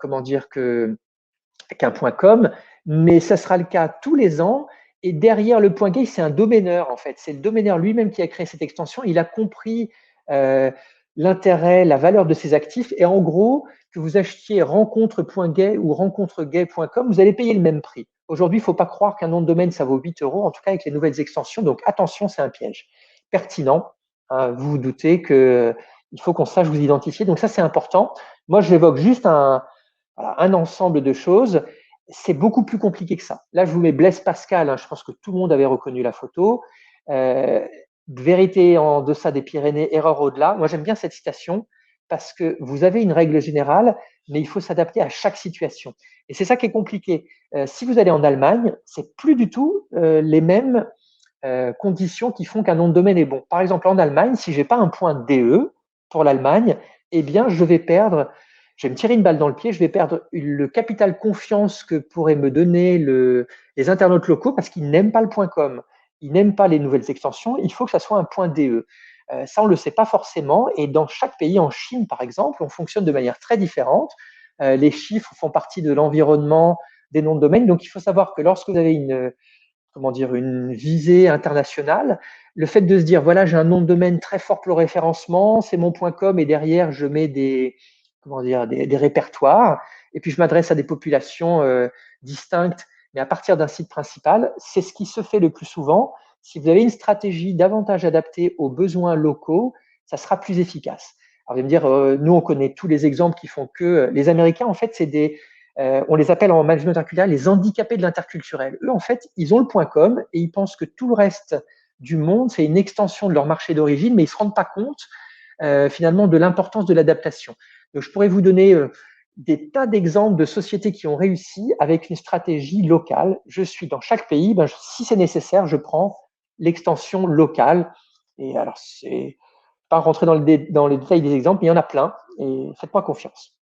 A: .com, mais ça sera le cas tous les ans. Et derrière le .gay, c'est un domaineur en fait. C'est le domaineur lui-même qui a créé cette extension. Il a compris l'intérêt, la valeur de ses actifs. Et en gros, que vous achetiez rencontre.gay ou rencontregay.com, vous allez payer le même prix. Aujourd'hui, il ne faut pas croire qu'un nom de domaine, ça vaut 8 euros, en tout cas avec les nouvelles extensions. Donc attention, c'est un piège. Pertinent, hein, vous vous doutez qu'il faut qu'on sache vous identifier. Donc ça, c'est important. Moi, j'évoque juste un ensemble de choses. C'est beaucoup plus compliqué que ça. Là, je vous mets Blaise Pascal. Hein, je pense que tout le monde avait reconnu la photo. Vérité en deçà des Pyrénées, erreur au-delà. Moi, j'aime bien cette citation parce que vous avez une règle générale, mais il faut s'adapter à chaque situation. Et c'est ça qui est compliqué. Si vous allez en Allemagne, c'est plus du tout les mêmes conditions qui font qu'un nom de domaine est bon. Par exemple, en Allemagne, si j'ai pas un point DE pour l'Allemagne, eh bien, je vais me tirer une balle dans le pied, je vais perdre le capital confiance que pourraient me donner les internautes locaux parce qu'ils n'aiment pas le .com, ils n'aiment pas les nouvelles extensions, il faut que ça soit un point DE. Ça, on ne le sait pas forcément et dans chaque pays, en Chine par exemple, on fonctionne de manière très différente. Les chiffres font partie de l'environnement des noms de domaine, donc il faut savoir que lorsque vous avez une visée internationale, le fait de se dire, voilà, j'ai un nom de domaine très fort pour le référencement, c'est mon .com et derrière, je mets des répertoires et puis je m'adresse à des populations distinctes, mais à partir d'un site principal, c'est ce qui se fait le plus souvent. Si vous avez une stratégie davantage adaptée aux besoins locaux, ça sera plus efficace. Alors, vous allez me dire, nous, on connaît tous les exemples qui font que les Américains, en fait, on les appelle en management interculturel les handicapés de l'interculturel. Eux, en fait, ils ont le .com et ils pensent que tout le reste du monde, c'est une extension de leur marché d'origine, mais ils ne se rendent pas compte finalement de l'importance de l'adaptation. Donc, je pourrais vous donner des tas d'exemples de sociétés qui ont réussi avec une stratégie locale. Je suis dans chaque pays, si c'est nécessaire, je prends l'extension locale. Et alors, c'est pas rentrer dans les détails des exemples, mais il y en a plein, et faites-moi confiance.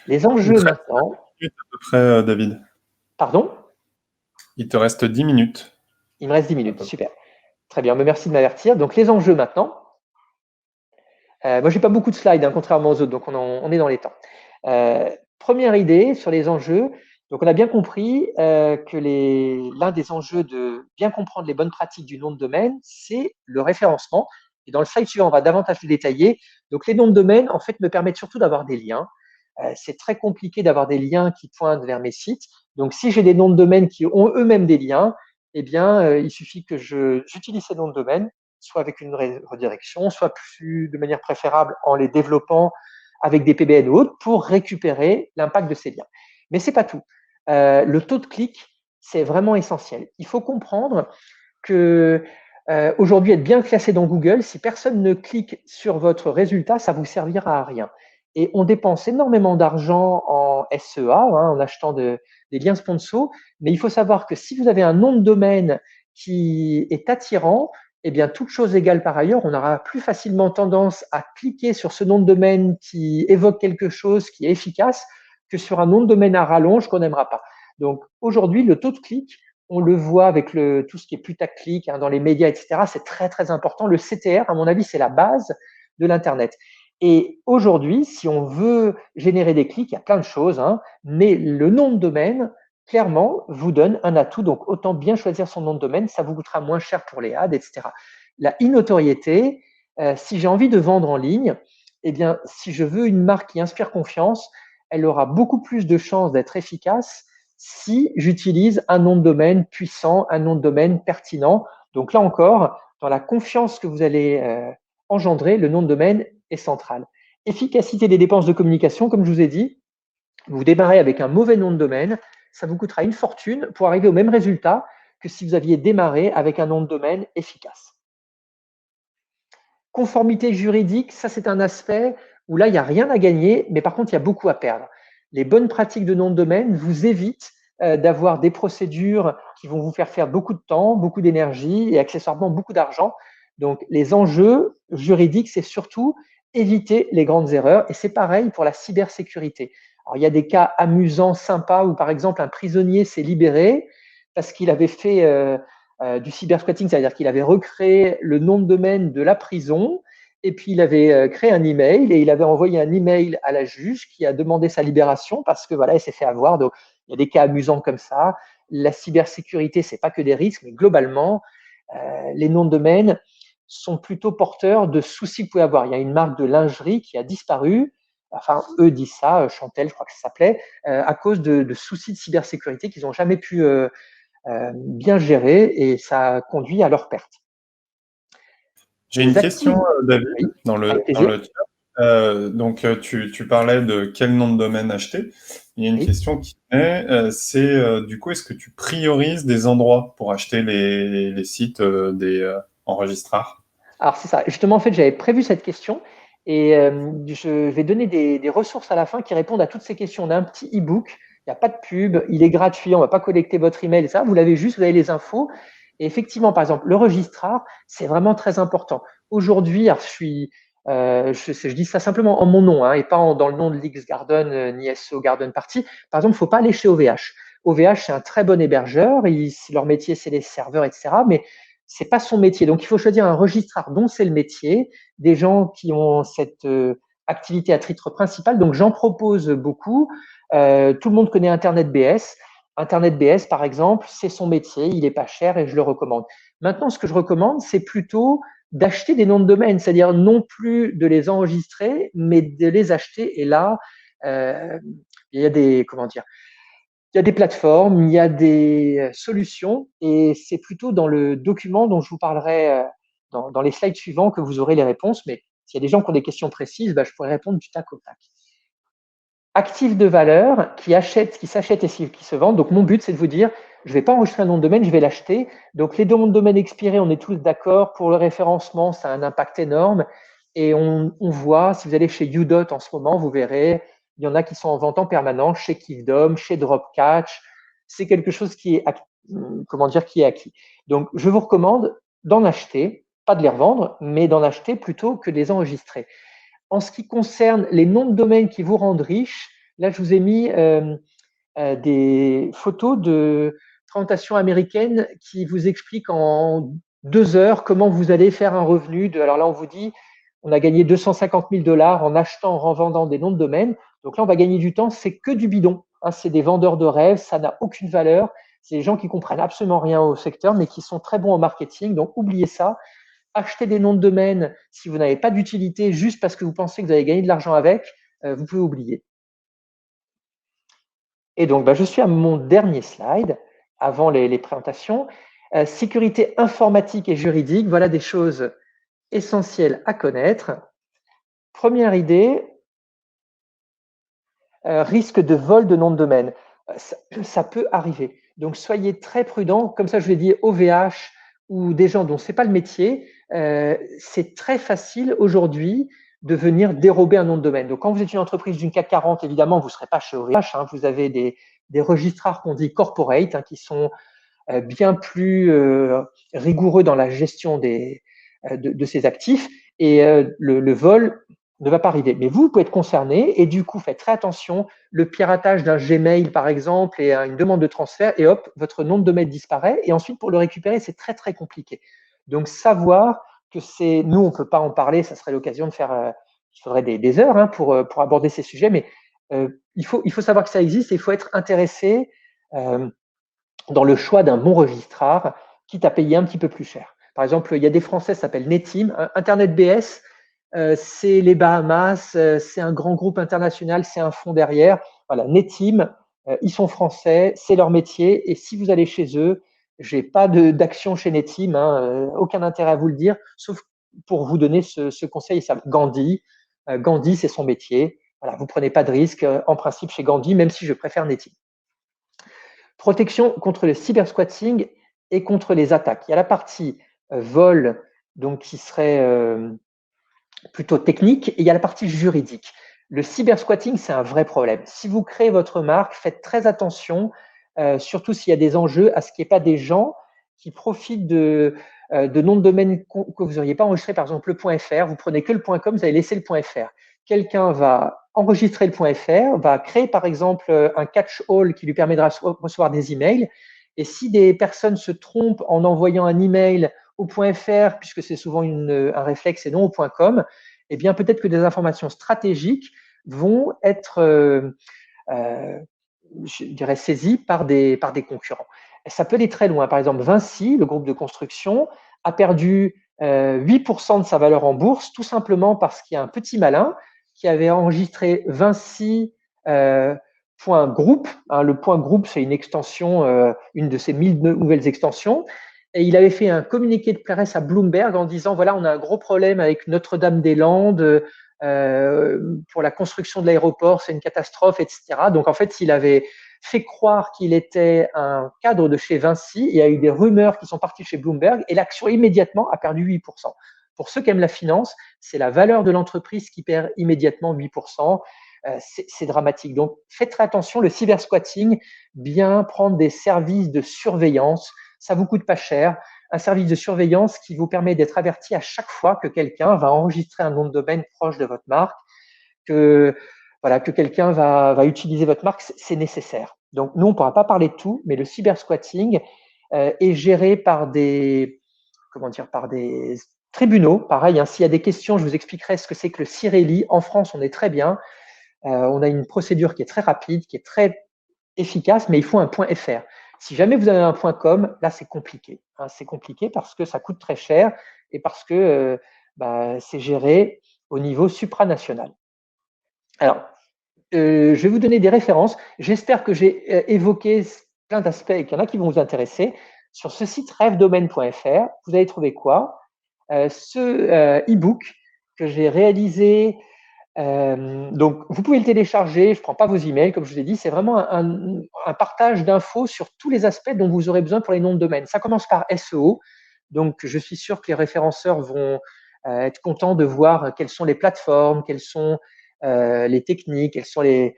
A: Les enjeux maintenant.
B: À peu près, David.
A: Pardon?
B: Il te reste 10 minutes.
A: Il me reste 10 minutes, super. Très bien, merci de m'avertir. Donc, les enjeux maintenant. Moi, je n'ai pas beaucoup de slides, contrairement aux autres, donc on est dans les temps. Première idée sur les enjeux. Donc, on a bien compris que l'un des enjeux de bien comprendre les bonnes pratiques du nom de domaine, c'est le référencement. Et dans le slide suivant, on va davantage le détailler. Donc, les noms de domaine, en fait, me permettent surtout d'avoir des liens. C'est très compliqué d'avoir des liens qui pointent vers mes sites. Donc, si j'ai des noms de domaine qui ont eux-mêmes des liens, eh bien, il suffit que j'utilise ces noms de domaine, soit avec une redirection, soit de manière préférable en les développant avec des PBN ou autres pour récupérer l'impact de ces liens. Mais ce n'est pas tout. Le taux de clic, c'est vraiment essentiel. Il faut comprendre que aujourd'hui, être bien classé dans Google, si personne ne clique sur votre résultat, ça ne vous servira à rien. Et on dépense énormément d'argent en SEA, en achetant des liens sponsors, mais il faut savoir que si vous avez un nom de domaine qui est attirant, eh bien, toute chose égale par ailleurs, on aura plus facilement tendance à cliquer sur ce nom de domaine qui évoque quelque chose qui est efficace que sur un nom de domaine à rallonge qu'on n'aimera pas. Donc, aujourd'hui, le taux de clic, on le voit avec tout ce qui est putaclic dans les médias, etc. C'est très, très important. Le CTR, à mon avis, c'est la base de l'Internet. Et aujourd'hui, si on veut générer des clics, il y a plein de choses, mais le nom de domaine, clairement, vous donne un atout. Donc, autant bien choisir son nom de domaine, ça vous coûtera moins cher pour les ads, etc. La e-notoriété, si j'ai envie de vendre en ligne, eh bien, si je veux une marque qui inspire confiance, elle aura beaucoup plus de chances d'être efficace si j'utilise un nom de domaine puissant, un nom de domaine pertinent. Donc là encore, dans la confiance que vous allez engendrer, le nom de domaine est central. Efficacité des dépenses de communication, comme je vous ai dit, vous démarrez avec un mauvais nom de domaine, ça vous coûtera une fortune pour arriver au même résultat que si vous aviez démarré avec un nom de domaine efficace. Conformité juridique, ça c'est un aspect où là, il n'y a rien à gagner, mais par contre, il y a beaucoup à perdre. Les bonnes pratiques de nom de domaine vous évitent d'avoir des procédures qui vont vous faire beaucoup de temps, beaucoup d'énergie et accessoirement beaucoup d'argent. Donc, les enjeux juridiques, c'est surtout éviter les grandes erreurs. Et c'est pareil pour la cybersécurité. Alors, il y a des cas amusants, sympas, où par exemple, un prisonnier s'est libéré parce qu'il avait fait du cybersquatting, c'est-à-dire qu'il avait recréé le nom de domaine de la prison, et puis il avait créé un email, et il avait envoyé un email à la juge qui a demandé sa libération parce que voilà, il s'est fait avoir. Donc, il y a des cas amusants comme ça. La cybersécurité, c'est pas que des risques, mais globalement, les noms de domaine sont plutôt porteurs de soucis que vous pouvez avoir. Il y a une marque de lingerie qui a disparu, enfin, eux disent ça, Chantel, je crois que ça s'appelait, à cause de soucis de cybersécurité qu'ils n'ont jamais pu bien gérer, et ça conduit à leur perte.
B: J'ai une question, David,
A: oui,
B: dans le chat. Donc, tu parlais de quel nom de domaine acheter. Il y a une question qui est, c'est du coup, est-ce que tu priorises des endroits pour acheter les sites des enregistreurs?
A: Alors, c'est ça. Justement, en fait, j'avais prévu cette question, et je vais donner des ressources à la fin qui répondent à toutes ces questions. On a un petit e-book, il n'y a pas de pub, il est gratuit, on ne va pas collecter votre email, ça. Vous l'avez juste, vous avez les infos. Et effectivement, par exemple, le registrar, c'est vraiment très important. Aujourd'hui, je dis ça simplement en mon nom, et pas dans le nom de l'X Garden ni SEO Garden Party. Par exemple, il ne faut pas aller chez OVH. OVH, c'est un très bon hébergeur, leur métier, c'est les serveurs, etc. Mais c'est pas son métier. Donc, il faut choisir un registraire dont c'est le métier, des gens qui ont cette activité à titre principal. Donc, j'en propose beaucoup. Tout le monde connaît Internet BS. Internet BS, par exemple, c'est son métier, il n'est pas cher et je le recommande. Maintenant, ce que je recommande, c'est plutôt d'acheter des noms de domaine, c'est-à-dire non plus de les enregistrer, mais de les acheter. Et là, il y a des plateformes, il y a des solutions, et c'est plutôt dans le document dont je vous parlerai dans les slides suivants que vous aurez les réponses. Mais s'il y a des gens qui ont des questions précises, je pourrais répondre du tac au tac. Actifs de valeur qui s'achètent et qui se vendent. Donc, mon but, c'est de vous dire, je ne vais pas enregistrer un nom de domaine, je vais l'acheter. Donc, les noms de domaine expirés, on est tous d'accord. Pour le référencement, ça a un impact énorme. Et on voit, si vous allez chez Udot en ce moment, vous verrez Il y en a qui sont en vente en permanence chez Kingdom, chez Dropcatch. C'est quelque chose qui est, qui est acquis. Donc, je vous recommande d'en acheter, pas de les revendre, mais d'en acheter plutôt que de les enregistrer. En ce qui concerne les noms de domaine qui vous rendent riche, là, je vous ai mis des photos de présentations américaines qui vous expliquent en 2 heures comment vous allez faire un revenu. Alors là, on vous dit, on a gagné 250 000 $ en achetant, en revendant des noms de domaine. Donc là, on va gagner du temps. C'est que du bidon. C'est des vendeurs de rêves. Ça n'a aucune valeur. C'est des gens qui comprennent absolument rien au secteur, mais qui sont très bons en marketing. Donc, oubliez ça. Achetez des noms de domaine si vous n'avez pas d'utilité, juste parce que vous pensez que vous allez gagner de l'argent avec, vous pouvez oublier. Et donc, je suis à mon dernier slide, avant les présentations. Sécurité informatique et juridique, voilà des choses essentielles à connaître. Première idée, risque de vol de nom de domaine. Ça peut arriver. Donc, soyez très prudents. Comme ça, je l'ai dit, OVH ou des gens dont ce n'est pas le métier, c'est très facile aujourd'hui de venir dérober un nom de domaine. Donc, quand vous êtes une entreprise d'une CAC 40, évidemment, vous ne serez pas chez OVH. Vous avez des registrars qu'on dit corporate, qui sont bien plus rigoureux dans la gestion de ces actifs. Et le vol ne va pas arriver. Mais vous pouvez être concerné et du coup, faites très attention. Le piratage d'un Gmail, par exemple, et une demande de transfert, et hop, votre nom de domaine disparaît. Et ensuite, pour le récupérer, c'est très, très compliqué. Donc, savoir que c'est… Nous, on ne peut pas en parler, ça serait l'occasion de faire… il faudrait des heures pour aborder ces sujets, mais il faut savoir que ça existe et il faut être intéressé dans le choix d'un bon registrar, quitte à payer un petit peu plus cher. Par exemple, il y a des Français qui s'appellent Netim. Internet BS, c'est les Bahamas, c'est un grand groupe international, c'est un fonds derrière. Voilà, Netim, ils sont français, c'est leur métier. Et si vous allez chez eux, je n'ai pas d'action chez Netim, aucun intérêt à vous le dire, sauf pour vous donner ce conseil. Gandhi, Gandhi, c'est son métier. Voilà, vous ne prenez pas de risque en principe chez Gandhi, même si je préfère Netim. Protection contre le cybersquatting et contre les attaques. Il y a la partie vol, donc qui serait plutôt technique, et il y a la partie juridique. Le cybersquatting, c'est un vrai problème. Si vous créez votre marque, faites très attention, surtout s'il y a des enjeux, à ce qu'il n'y ait pas des gens qui profitent de noms de domaine que vous n'auriez pas enregistré, par exemple le .fr, vous prenez que le .com, vous avez laissé le .fr. Quelqu'un va enregistrer le .fr, va créer par exemple un catch-all qui lui permet de recevoir des emails. Et si des personnes se trompent en envoyant un email au .fr, puisque c'est souvent un réflexe et non au .com, eh bien peut-être que des informations stratégiques vont être, je dirais, saisies par des concurrents. Et ça peut aller très loin. Par exemple, Vinci, le groupe de construction, a perdu 8% de sa valeur en bourse, tout simplement parce qu'il y a un petit malin qui avait enregistré Vinci .group. Le .group, c'est une extension, une de ces 1000 nouvelles extensions. Et il avait fait un communiqué de presse à Bloomberg en disant, voilà, on a un gros problème avec Notre-Dame-des-Landes pour la construction de l'aéroport, c'est une catastrophe, etc. Donc, en fait, il avait fait croire qu'il était un cadre de chez Vinci. Il y a eu des rumeurs qui sont parties chez Bloomberg et l'action immédiatement a perdu 8%. Pour ceux qui aiment la finance, c'est la valeur de l'entreprise qui perd immédiatement 8%. C'est dramatique. Donc, faites très attention. Le cybersquatting, bien prendre des services de surveillance, ça vous coûte pas cher. Un service de surveillance qui vous permet d'être averti à chaque fois que quelqu'un va enregistrer un nom de domaine proche de votre marque, que quelqu'un va utiliser votre marque, c'est nécessaire. Donc, nous, on ne pourra pas parler de tout, mais le cybersquatting est géré par des tribunaux. Pareil, s'il y a des questions, je vous expliquerai ce que c'est que le CIRELI. En France, on est très bien. On a une procédure qui est très rapide, qui est très efficace, mais il faut un .fr. Si jamais vous avez un .com, là, c'est compliqué. C'est compliqué parce que ça coûte très cher et parce que c'est géré au niveau supranational. Alors, je vais vous donner des références. J'espère que j'ai évoqué plein d'aspects et qu'il y en a qui vont vous intéresser. Sur ce site rêvedomaine.fr, vous allez trouver quoi? Ce e-book que j'ai réalisé. Donc, vous pouvez le télécharger. Je ne prends pas vos emails, comme je vous ai dit. C'est vraiment un partage d'infos sur tous les aspects dont vous aurez besoin pour les noms de domaine. Ça commence par SEO. Donc, je suis sûr que les référenceurs vont être contents de voir quelles sont les plateformes, quels sont les techniques, quels sont les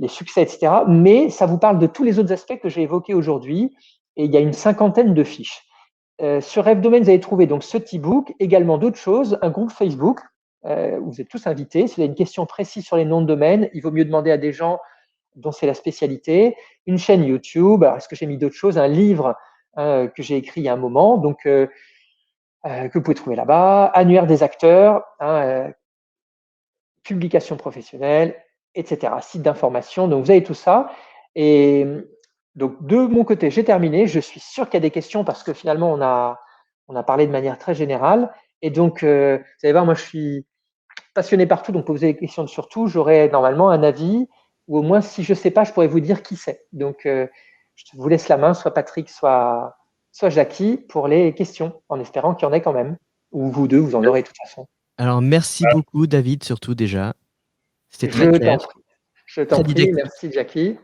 A: succès, etc. Mais ça vous parle de tous les autres aspects que j'ai évoqués aujourd'hui. Et il y a une cinquantaine de fiches. Sur F-Domain, vous allez trouver donc ce petit book, également d'autres choses, un groupe Facebook où vous êtes tous invités. Si vous avez une question précise sur les noms de domaine, il vaut mieux demander à des gens dont c'est la spécialité. Une chaîne YouTube. Alors, est-ce que j'ai mis d'autres choses? Un livre que j'ai écrit il y a un moment, donc que vous pouvez trouver là-bas. Annuaire des acteurs, publications professionnelles, etc. Site d'information. Donc, vous avez tout ça. Et donc, de mon côté, j'ai terminé. Je suis sûr qu'il y a des questions parce que finalement, on a parlé de manière très générale. Et donc, vous allez voir, moi, je suis passionné partout, donc poser des questions sur tout. J'aurai normalement un avis, ou au moins, si je ne sais pas, je pourrais vous dire qui c'est. Donc, je vous laisse la main, soit Patrick, soit Jackie, pour les questions, en espérant qu'il y en ait quand même. Ou vous deux, vous en aurez de toute façon.
C: Alors, merci beaucoup, David, surtout déjà. C'était très
A: Je
C: clair.
A: t'en prie. Je t'en prie. Merci, Jackie.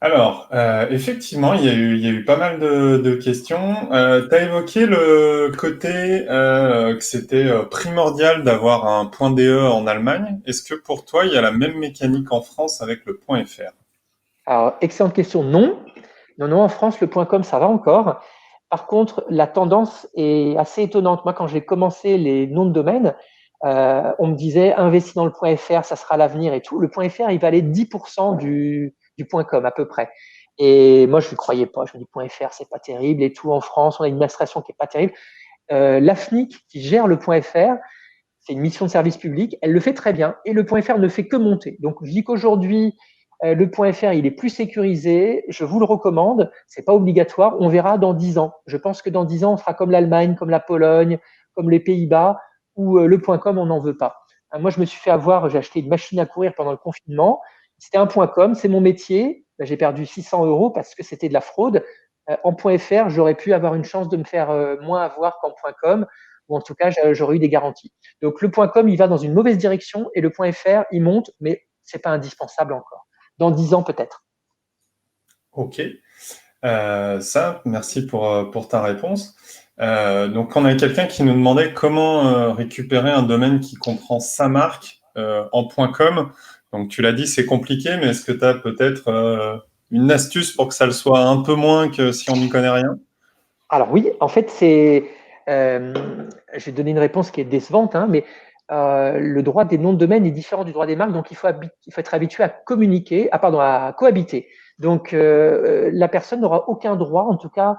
B: Alors, effectivement, il y a eu pas mal de questions. Tu as évoqué le côté que c'était primordial d'avoir un point .de en Allemagne. Est-ce que pour toi, il y a la même mécanique en France avec le point .fr?
A: Alors, excellente question. Non. Non, en France, le point .com, ça va encore. Par contre, la tendance est assez étonnante. Moi, quand j'ai commencé les noms de domaine, on me disait investis dans le point .fr, ça sera l'avenir et tout. Le point .fr, il valait 10% du point .com à peu près. Et moi, je ne croyais pas. Je me dis point .fr, c'est pas terrible et tout. En France, on a une administration qui est pas terrible. L'AFNIC, qui gère le point .fr, c'est une mission de service public, elle le fait très bien et le point .fr ne fait que monter. Donc, je dis qu'aujourd'hui, le point .fr, il est plus sécurisé. Je vous le recommande. C'est pas obligatoire. On verra dans 10 ans. Je pense que dans 10 ans, on fera comme l'Allemagne, comme la Pologne, comme les Pays-Bas, où le point .com, on n'en veut pas. Moi, je me suis fait avoir. J'ai acheté une machine à courir pendant le confinement. C'était un point .com. C'est mon métier. J'ai perdu 600 € parce que c'était de la fraude. En point .fr, j'aurais pu avoir une chance de me faire moins avoir qu'en point .com, ou en tout cas, j'aurais eu des garanties. Donc, le point .com, il va dans une mauvaise direction et le point .fr, il monte, mais c'est pas indispensable encore. Dans 10 ans peut-être.
B: Ok. Merci pour ta réponse. Donc, on a quelqu'un qui nous demandait comment récupérer un domaine qui comprend sa marque en .com. Donc, tu l'as dit, c'est compliqué, mais est-ce que tu as peut-être une astuce pour que ça le soit un peu moins que si on n'y connaît rien?
A: Alors oui, en fait, je vais donner une réponse qui est décevante, mais le droit des noms de domaine est différent du droit des marques, donc il faut être habitué à à cohabiter. Donc la personne n'aura aucun droit, en tout cas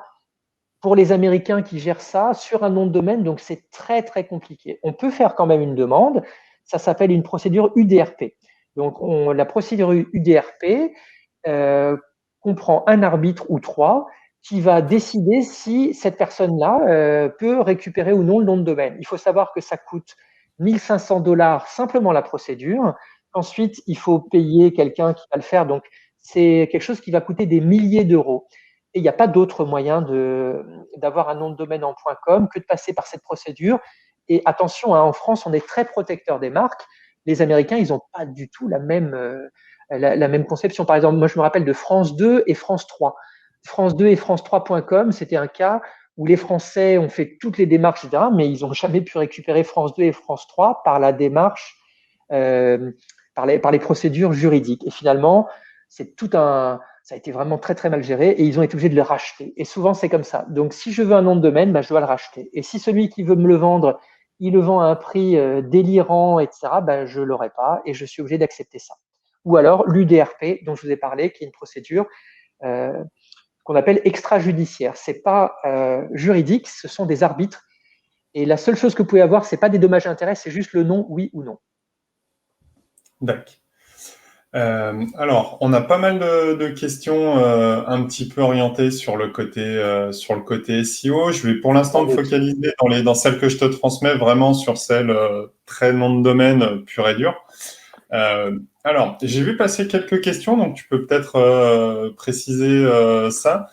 A: pour les Américains qui gèrent ça, sur un nom de domaine, donc c'est très très compliqué. On peut faire quand même une demande, ça s'appelle une procédure UDRP. Donc la procédure UDRP comprend un arbitre ou trois qui va décider si cette personne-là peut récupérer ou non le nom de domaine. Il faut savoir que ça coûte 1 500 $ simplement la procédure. Ensuite, il faut payer quelqu'un qui va le faire. Donc, c'est quelque chose qui va coûter des milliers d'euros. Et il n'y a pas d'autre moyen d'avoir un nom de domaine en .com que de passer par cette procédure. Et attention, en France, on est très protecteur des marques. Les Américains, ils n'ont pas du tout la même conception. Par exemple, moi, je me rappelle de France 2 et France 3. France 2 et France 3.com, c'était un cas où les Français ont fait toutes les démarches, etc., mais ils n'ont jamais pu récupérer France 2 et France 3 par la démarche, par les procédures juridiques. Et finalement, ça a été vraiment très, très mal géré et ils ont été obligés de le racheter. Et souvent, c'est comme ça. Donc, si je veux un nom de domaine, je dois le racheter. Et si celui qui veut me le vendre, il le vend à un prix délirant, etc., je ne l'aurai pas et je suis obligé d'accepter ça. Ou alors l'UDRP, dont je vous ai parlé, qui est une procédure qu'on appelle extrajudiciaire. Ce n'est pas juridique, ce sont des arbitres. Et la seule chose que vous pouvez avoir, ce n'est pas des dommages et intérêts, c'est juste le non, oui ou non.
B: D'accord. Alors, on a pas mal de questions un petit peu orientées sur le côté SEO. Je vais pour l'instant me focaliser dans celles que je te transmets, vraiment sur celles très nom de domaine pur et dur. Alors, j'ai vu passer quelques questions, donc tu peux peut-être préciser ça,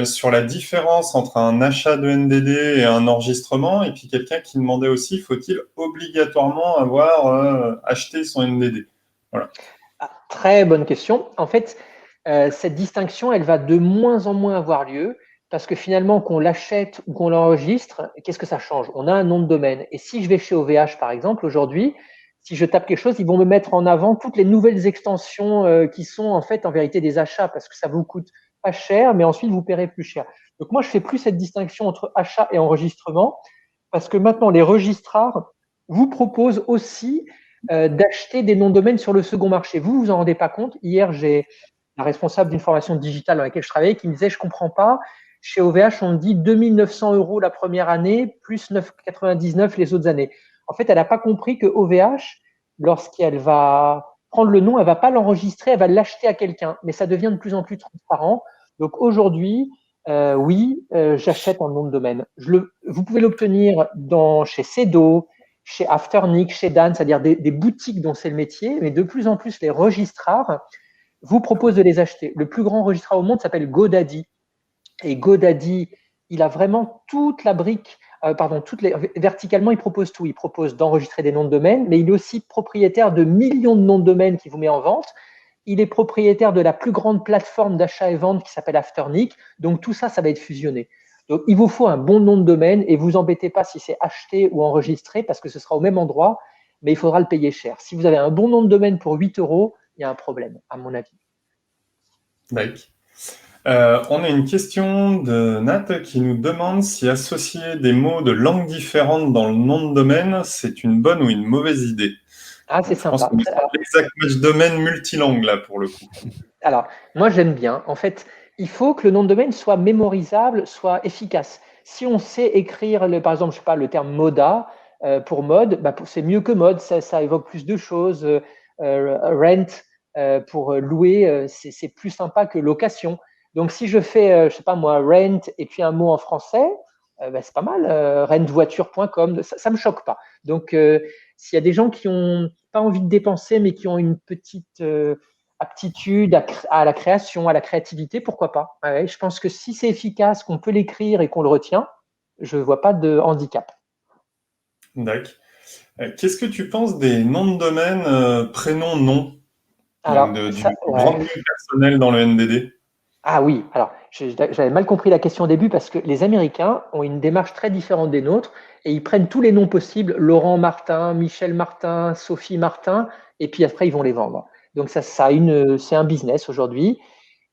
B: sur la différence entre un achat de NDD et un enregistrement, et puis quelqu'un qui demandait aussi, faut-il obligatoirement avoir acheté son NDD? Voilà.
A: Très bonne question. En fait, cette distinction, elle va de moins en moins avoir lieu parce que finalement, qu'on l'achète ou qu'on l'enregistre, qu'est-ce que ça change? On a un nom de domaine. Et si je vais chez OVH, par exemple, aujourd'hui, Si je tape quelque chose, ils vont me mettre en avant toutes les nouvelles extensions qui sont en fait en vérité des achats parce que ça vous coûte pas cher, mais ensuite vous paierez plus cher. Donc moi, je fais plus cette distinction entre achat et enregistrement parce que maintenant, les registrars vous proposent aussi d'acheter des noms de domaine sur le second marché. Vous vous en rendez pas compte. Hier, j'ai la responsable d'une formation digitale dans laquelle je travaillais qui me disait, je comprends pas, chez OVH, on me dit 2 900 € la première année, plus 9,99 les autres années. En fait, elle n'a pas compris que OVH, lorsqu'elle va prendre le nom, elle ne va pas l'enregistrer, elle va l'acheter à quelqu'un. Mais ça devient de plus en plus transparent. Donc aujourd'hui, oui, j'achète un nom de domaine. Vous pouvez l'obtenir chez Cedo, chez Afternic, chez Dan, c'est-à-dire des boutiques dont c'est le métier, mais de plus en plus, les registrars vous proposent de les acheter. Le plus grand registrar au monde s'appelle GoDaddy. Et GoDaddy, il a vraiment toute la brique, verticalement, il propose tout. Il propose d'enregistrer des noms de domaine, mais il est aussi propriétaire de millions de noms de domaine qu'il vous met en vente. Il est propriétaire de la plus grande plateforme d'achat et vente qui s'appelle Afternic. Donc tout ça, ça va être fusionné. Donc il vous faut un bon nom de domaine et vous embêtez pas si c'est acheté ou enregistré parce que ce sera au même endroit, mais il faudra le payer cher. Si vous avez un bon nom de domaine pour 8 €, il y a un problème, à mon avis.
B: D'accord. On a une question de Nat qui nous demande si associer des mots de langues différentes dans le nom de domaine, c'est une bonne ou une mauvaise idée.
A: Ah, c'est
B: sympa.
A: Je pense
B: qu'on est sur l'exact match domaine multilangue, là, pour le coup.
A: Alors, moi, j'aime bien. En fait, il faut que le nom de domaine soit mémorisable, soit efficace. Si on sait écrire, par exemple, je sais pas, le terme moda pour mode, c'est mieux que mode, ça évoque plus de choses. Rent pour louer, c'est plus sympa que location. Donc, si je fais, je sais pas moi, rent et puis un mot en français, c'est pas mal. Rentvoiture.com, ça me choque pas. Donc, s'il y a des gens qui ont pas envie de dépenser, mais qui ont une petite aptitude à la création, à la créativité, pourquoi pas. Ouais, je pense que si c'est efficace, qu'on peut l'écrire et qu'on le retient, je ne vois pas de handicap.
B: D'accord. Qu'est-ce que tu penses des noms de domaine prénom-nom du branding personnel dans le NDD?
A: Ah oui, alors j'avais mal compris la question au début parce que les Américains ont une démarche très différente des nôtres et ils prennent tous les noms possibles, Laurent Martin, Michel Martin, Sophie Martin, et puis après ils vont les vendre. Donc c'est un business aujourd'hui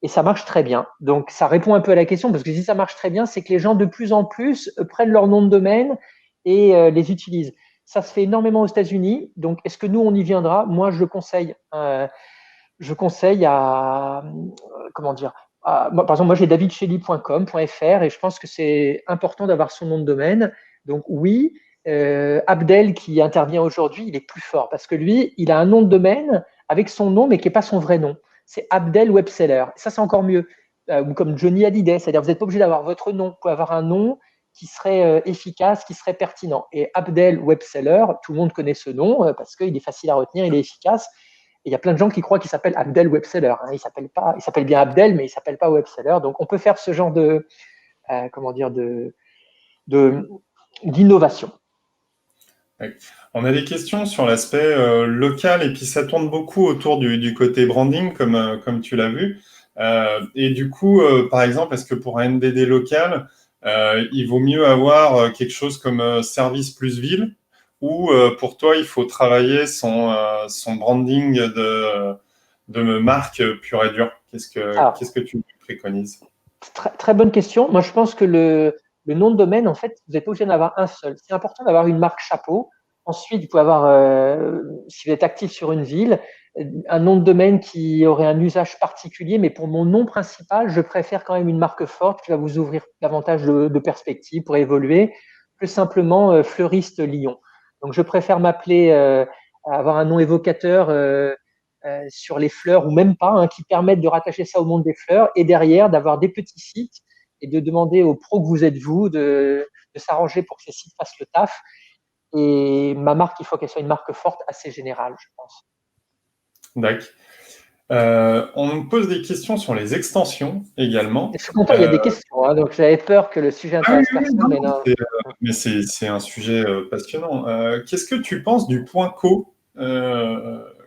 A: et ça marche très bien. Donc ça répond un peu à la question parce que si ça marche très bien, c'est que les gens de plus en plus prennent leur nom de domaine et les utilisent. Ça se fait énormément aux États-Unis. Donc est-ce que nous on y viendra? Moi je conseille. Je conseille à comment dire. Par exemple, moi j'ai davidshelley.com.fr et je pense que c'est important d'avoir son nom de domaine. Donc oui, Abdel qui intervient aujourd'hui, il est plus fort parce que lui, il a un nom de domaine avec son nom mais qui n'est pas son vrai nom. C'est Abdel Webseller. Ça, c'est encore mieux. Ou comme Johnny Hallyday, c'est-à-dire vous n'êtes pas obligé d'avoir votre nom, vous pouvez avoir un nom qui serait efficace, qui serait pertinent. Et Abdel Webseller, tout le monde connaît ce nom parce qu'il est facile à retenir, il est efficace. Et il y a plein de gens qui croient qu'il s'appelle Abdel Webseller. Hein. Il s'appelle bien Abdel, mais il ne s'appelle pas Webseller. Donc on peut faire ce genre d'innovation.
B: On a des questions sur l'aspect local et puis ça tourne beaucoup autour du côté branding, comme tu l'as vu. Et du coup, par exemple, est-ce que pour un NDD local, il vaut mieux avoir quelque chose comme service plus ville ou pour toi, il faut travailler son branding de marque pure et dure? Qu'est-ce que tu préconises?
A: Très, très bonne question. Moi, je pense que le nom de domaine, en fait, vous n'êtes pas obligé d'en avoir un seul. C'est important d'avoir une marque chapeau. Ensuite, vous pouvez avoir, si vous êtes actif sur une ville, un nom de domaine qui aurait un usage particulier. Mais pour mon nom principal, je préfère quand même une marque forte qui va vous ouvrir davantage de perspectives pour évoluer. Plus simplement, Fleuriste Lyon. Donc, je préfère m'appeler, avoir un nom évocateur sur les fleurs ou même pas, qui permettent de rattacher ça au monde des fleurs et derrière d'avoir des petits sites et de demander aux pros que vous êtes vous de s'arranger pour que ces sites fassent le taf. Et ma marque, il faut qu'elle soit une marque forte, assez générale, je pense.
B: D'accord. On nous pose des questions sur les extensions également.
A: Je suis content, il y a des questions, donc j'avais peur que le sujet intéresse personne, mais non.
B: Mais c'est un sujet passionnant. Qu'est-ce que tu penses du .co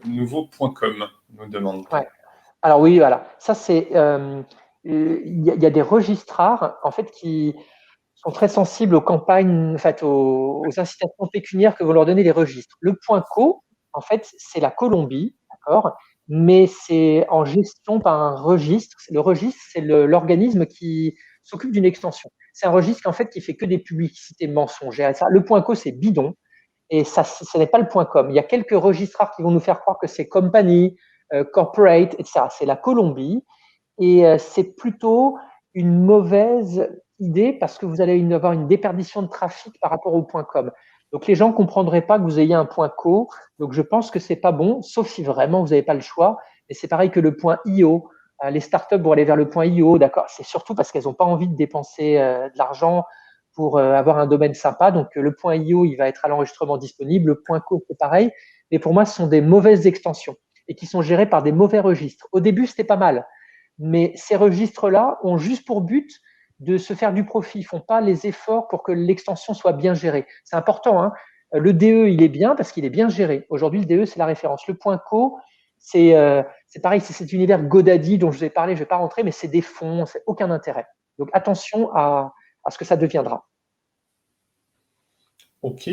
B: nouveau .com, nous demande.
A: Ouais. Alors oui, voilà. Ça, c'est il y a des registrars en fait qui sont très sensibles aux campagnes, en fait, aux incitations pécuniaires que vont leur donner les registres. Le .co, En fait, c'est la Colombie, d'accord, mais c'est en gestion par un registre. Le registre, c'est l'organisme qui s'occupe d'une extension. C'est un registre en fait qui fait que des publicités mensongères. Et ça, le .co, c'est bidon. Et ça, ce n'est pas le .com. Il y a quelques registrars qui vont nous faire croire que c'est company, corporate, etc. C'est la Colombie. Et c'est plutôt une mauvaise idée parce que vous allez avoir une déperdition de trafic par rapport au .com. Donc les gens ne comprendraient pas que vous ayez un .co. Donc je pense que c'est pas bon, sauf si vraiment vous n'avez pas le choix. Et c'est pareil que le .io. Les startups vont aller vers le .io, d'accord. C'est surtout parce qu'elles n'ont pas envie de dépenser de l'argent pour avoir un domaine sympa. Donc le .io, il va être à l'enregistrement disponible. Le .co, c'est pareil. Mais pour moi, ce sont des mauvaises extensions et qui sont gérées par des mauvais registres. Au début, c'était pas mal. Mais ces registres-là ont juste pour but de se faire du profit. Ils ne font pas les efforts pour que l'extension soit bien gérée. C'est important, hein. Le DE, il est bien parce qu'il est bien géré. Aujourd'hui, le DE, c'est la référence. Le .co, c'est pareil, c'est cet univers GoDaddy dont je vous ai parlé, je ne vais pas rentrer, mais c'est des fonds, c'est aucun intérêt. Donc attention à ce que ça deviendra.
B: Ok.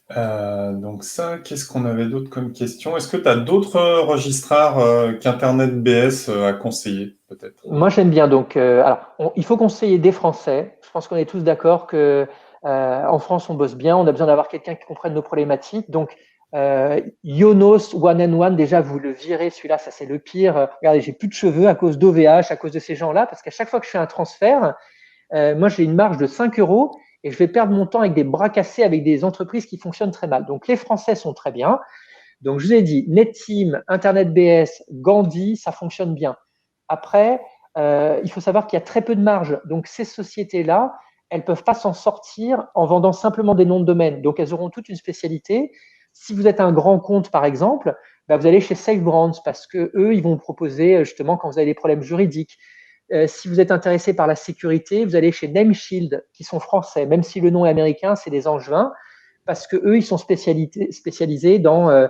B: Donc ça, qu'est-ce qu'on avait d'autre comme question? Est-ce que tu as d'autres registrars qu'Internet BS à conseiller, peut-être?
A: Moi, j'aime bien. Donc, alors, il faut conseiller des Français. Je pense qu'on est tous d'accord que en France, on bosse bien. On a besoin d'avoir quelqu'un qui comprenne nos problématiques. Donc, Yonos One and One, déjà, vous le virez. Celui-là, ça c'est le pire. Regardez, j'ai plus de cheveux à cause d'OVH, à cause de ces gens-là, parce qu'à chaque fois que je fais un transfert, moi, j'ai une marge de 5 euros et je vais perdre mon temps avec des bras cassés avec des entreprises qui fonctionnent très mal. Donc, les Français sont très bien. Donc, je vous ai dit, NetTeam, Internet BS, Gandhi, ça fonctionne bien. Après, il faut savoir qu'il y a très peu de marge. Donc, ces sociétés-là, elles ne peuvent pas s'en sortir en vendant simplement des noms de domaine. Donc, elles auront toute une spécialité. Si vous êtes un grand compte, par exemple, bah, vous allez chez SafeBrands parce que eux, ils vont vous proposer justement quand vous avez des problèmes juridiques. Si vous êtes intéressé par la sécurité, vous allez chez NameShield, qui sont français, même si le nom est américain, c'est des Angevins, parce que eux, ils sont spécialisés dans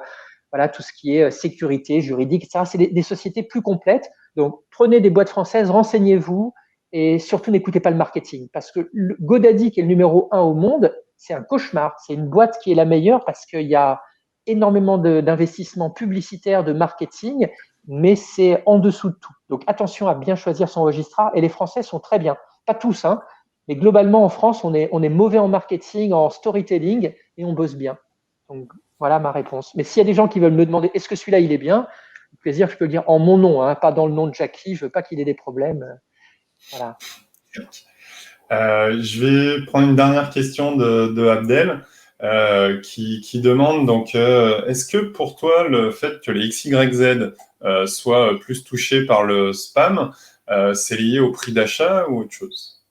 A: voilà, tout ce qui est sécurité, juridique, etc. C'est des sociétés plus complètes. Donc, prenez des boîtes françaises, renseignez-vous et surtout n'écoutez pas le marketing. Parce que GoDaddy, qui est le numéro 1 au monde, c'est un cauchemar. C'est une boîte qui est la meilleure parce qu'il y a énormément d'investissements publicitaires, de marketing, mais c'est en dessous de tout. Donc, attention à bien choisir son registrar. Et les Français sont très bien. Pas tous, hein, mais globalement, en France, on est mauvais en marketing, en storytelling, et on bosse bien. Donc, voilà ma réponse. Mais s'il y a des gens qui veulent me demander est-ce que celui-là, il est bien, avec plaisir, je peux le dire en mon nom, hein, pas dans le nom de Jackie. Je veux pas qu'il ait des problèmes. Voilà.
B: Je vais prendre une dernière question de Abdel qui demande donc est-ce que pour toi le fait que les XYZ soient plus touchés par le spam, c'est lié au prix d'achat ou autre chose?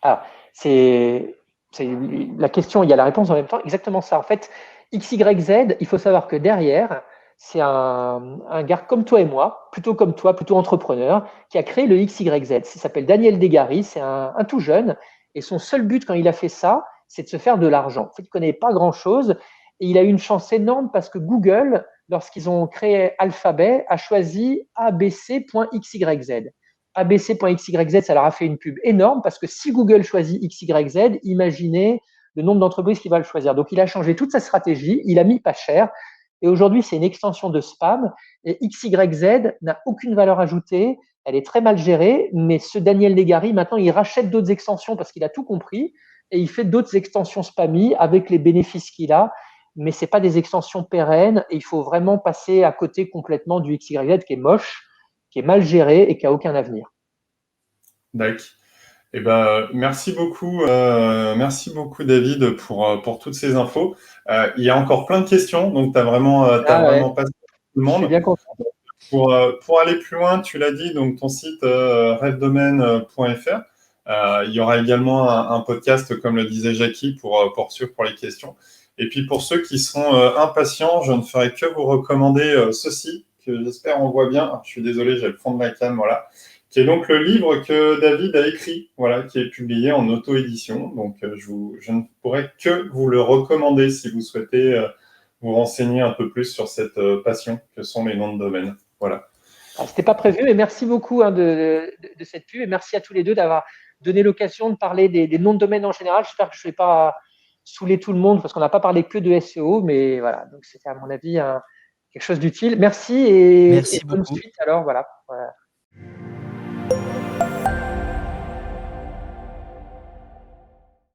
A: Alors, c'est la question, il y a la réponse en même temps, exactement ça. En fait, XYZ, il faut savoir que derrière, c'est un gars comme toi et moi, plutôt comme toi, plutôt entrepreneur, qui a créé le XYZ. Il s'appelle Daniel Degary, c'est un tout jeune, et son seul but quand il a fait ça, c'est de se faire de l'argent. En fait, il ne connaît pas grand-chose, et il a eu une chance énorme parce que Google, lorsqu'ils ont créé Alphabet, a choisi abc.xyz. abc.xyz, ça leur a fait une pub énorme parce que si Google choisit XYZ, imaginez le nombre d'entreprises qui va le choisir. Donc, il a changé toute sa stratégie, il a mis pas cher. Et aujourd'hui, c'est une extension de spam. Et XYZ n'a aucune valeur ajoutée. Elle est très mal gérée. Mais ce Daniel Legary, maintenant, il rachète d'autres extensions parce qu'il a tout compris. Et il fait d'autres extensions spammy avec les bénéfices qu'il a. Mais ce n'est pas des extensions pérennes. Et il faut vraiment passer à côté complètement du XYZ qui est moche, qui est mal géré et qui n'a aucun avenir.
B: D'accord. Eh ben, merci beaucoup David pour toutes ces infos. Il y a encore plein de questions, donc tu as vraiment passé tout le monde.
A: Je suis bien content.
B: Pour aller plus loin, tu l'as dit, donc ton site rêvedomaine.fr. Il y aura également un podcast, comme le disait Jackie, pour poursuivre pour les questions. Et puis pour ceux qui seront impatients, je ne ferai que vous recommander ceci, que j'espère on voit bien. Alors, je suis désolé, j'ai le fond de ma cam, voilà. Qui est donc le livre que David a écrit, voilà, qui est publié en auto-édition. Donc je ne pourrais que vous le recommander si vous souhaitez vous renseigner un peu plus sur cette passion que sont les noms de domaine. Voilà.
A: C'était pas prévu, mais merci beaucoup de cette pub et merci à tous les deux d'avoir donné l'occasion de parler des noms de domaine en général. J'espère que je ne vais pas saouler tout le monde parce qu'on n'a pas parlé que de SEO, mais voilà. Donc c'était à mon avis quelque chose d'utile. Merci et
C: Merci
A: bonne
C: beaucoup.
A: suite alors, voilà.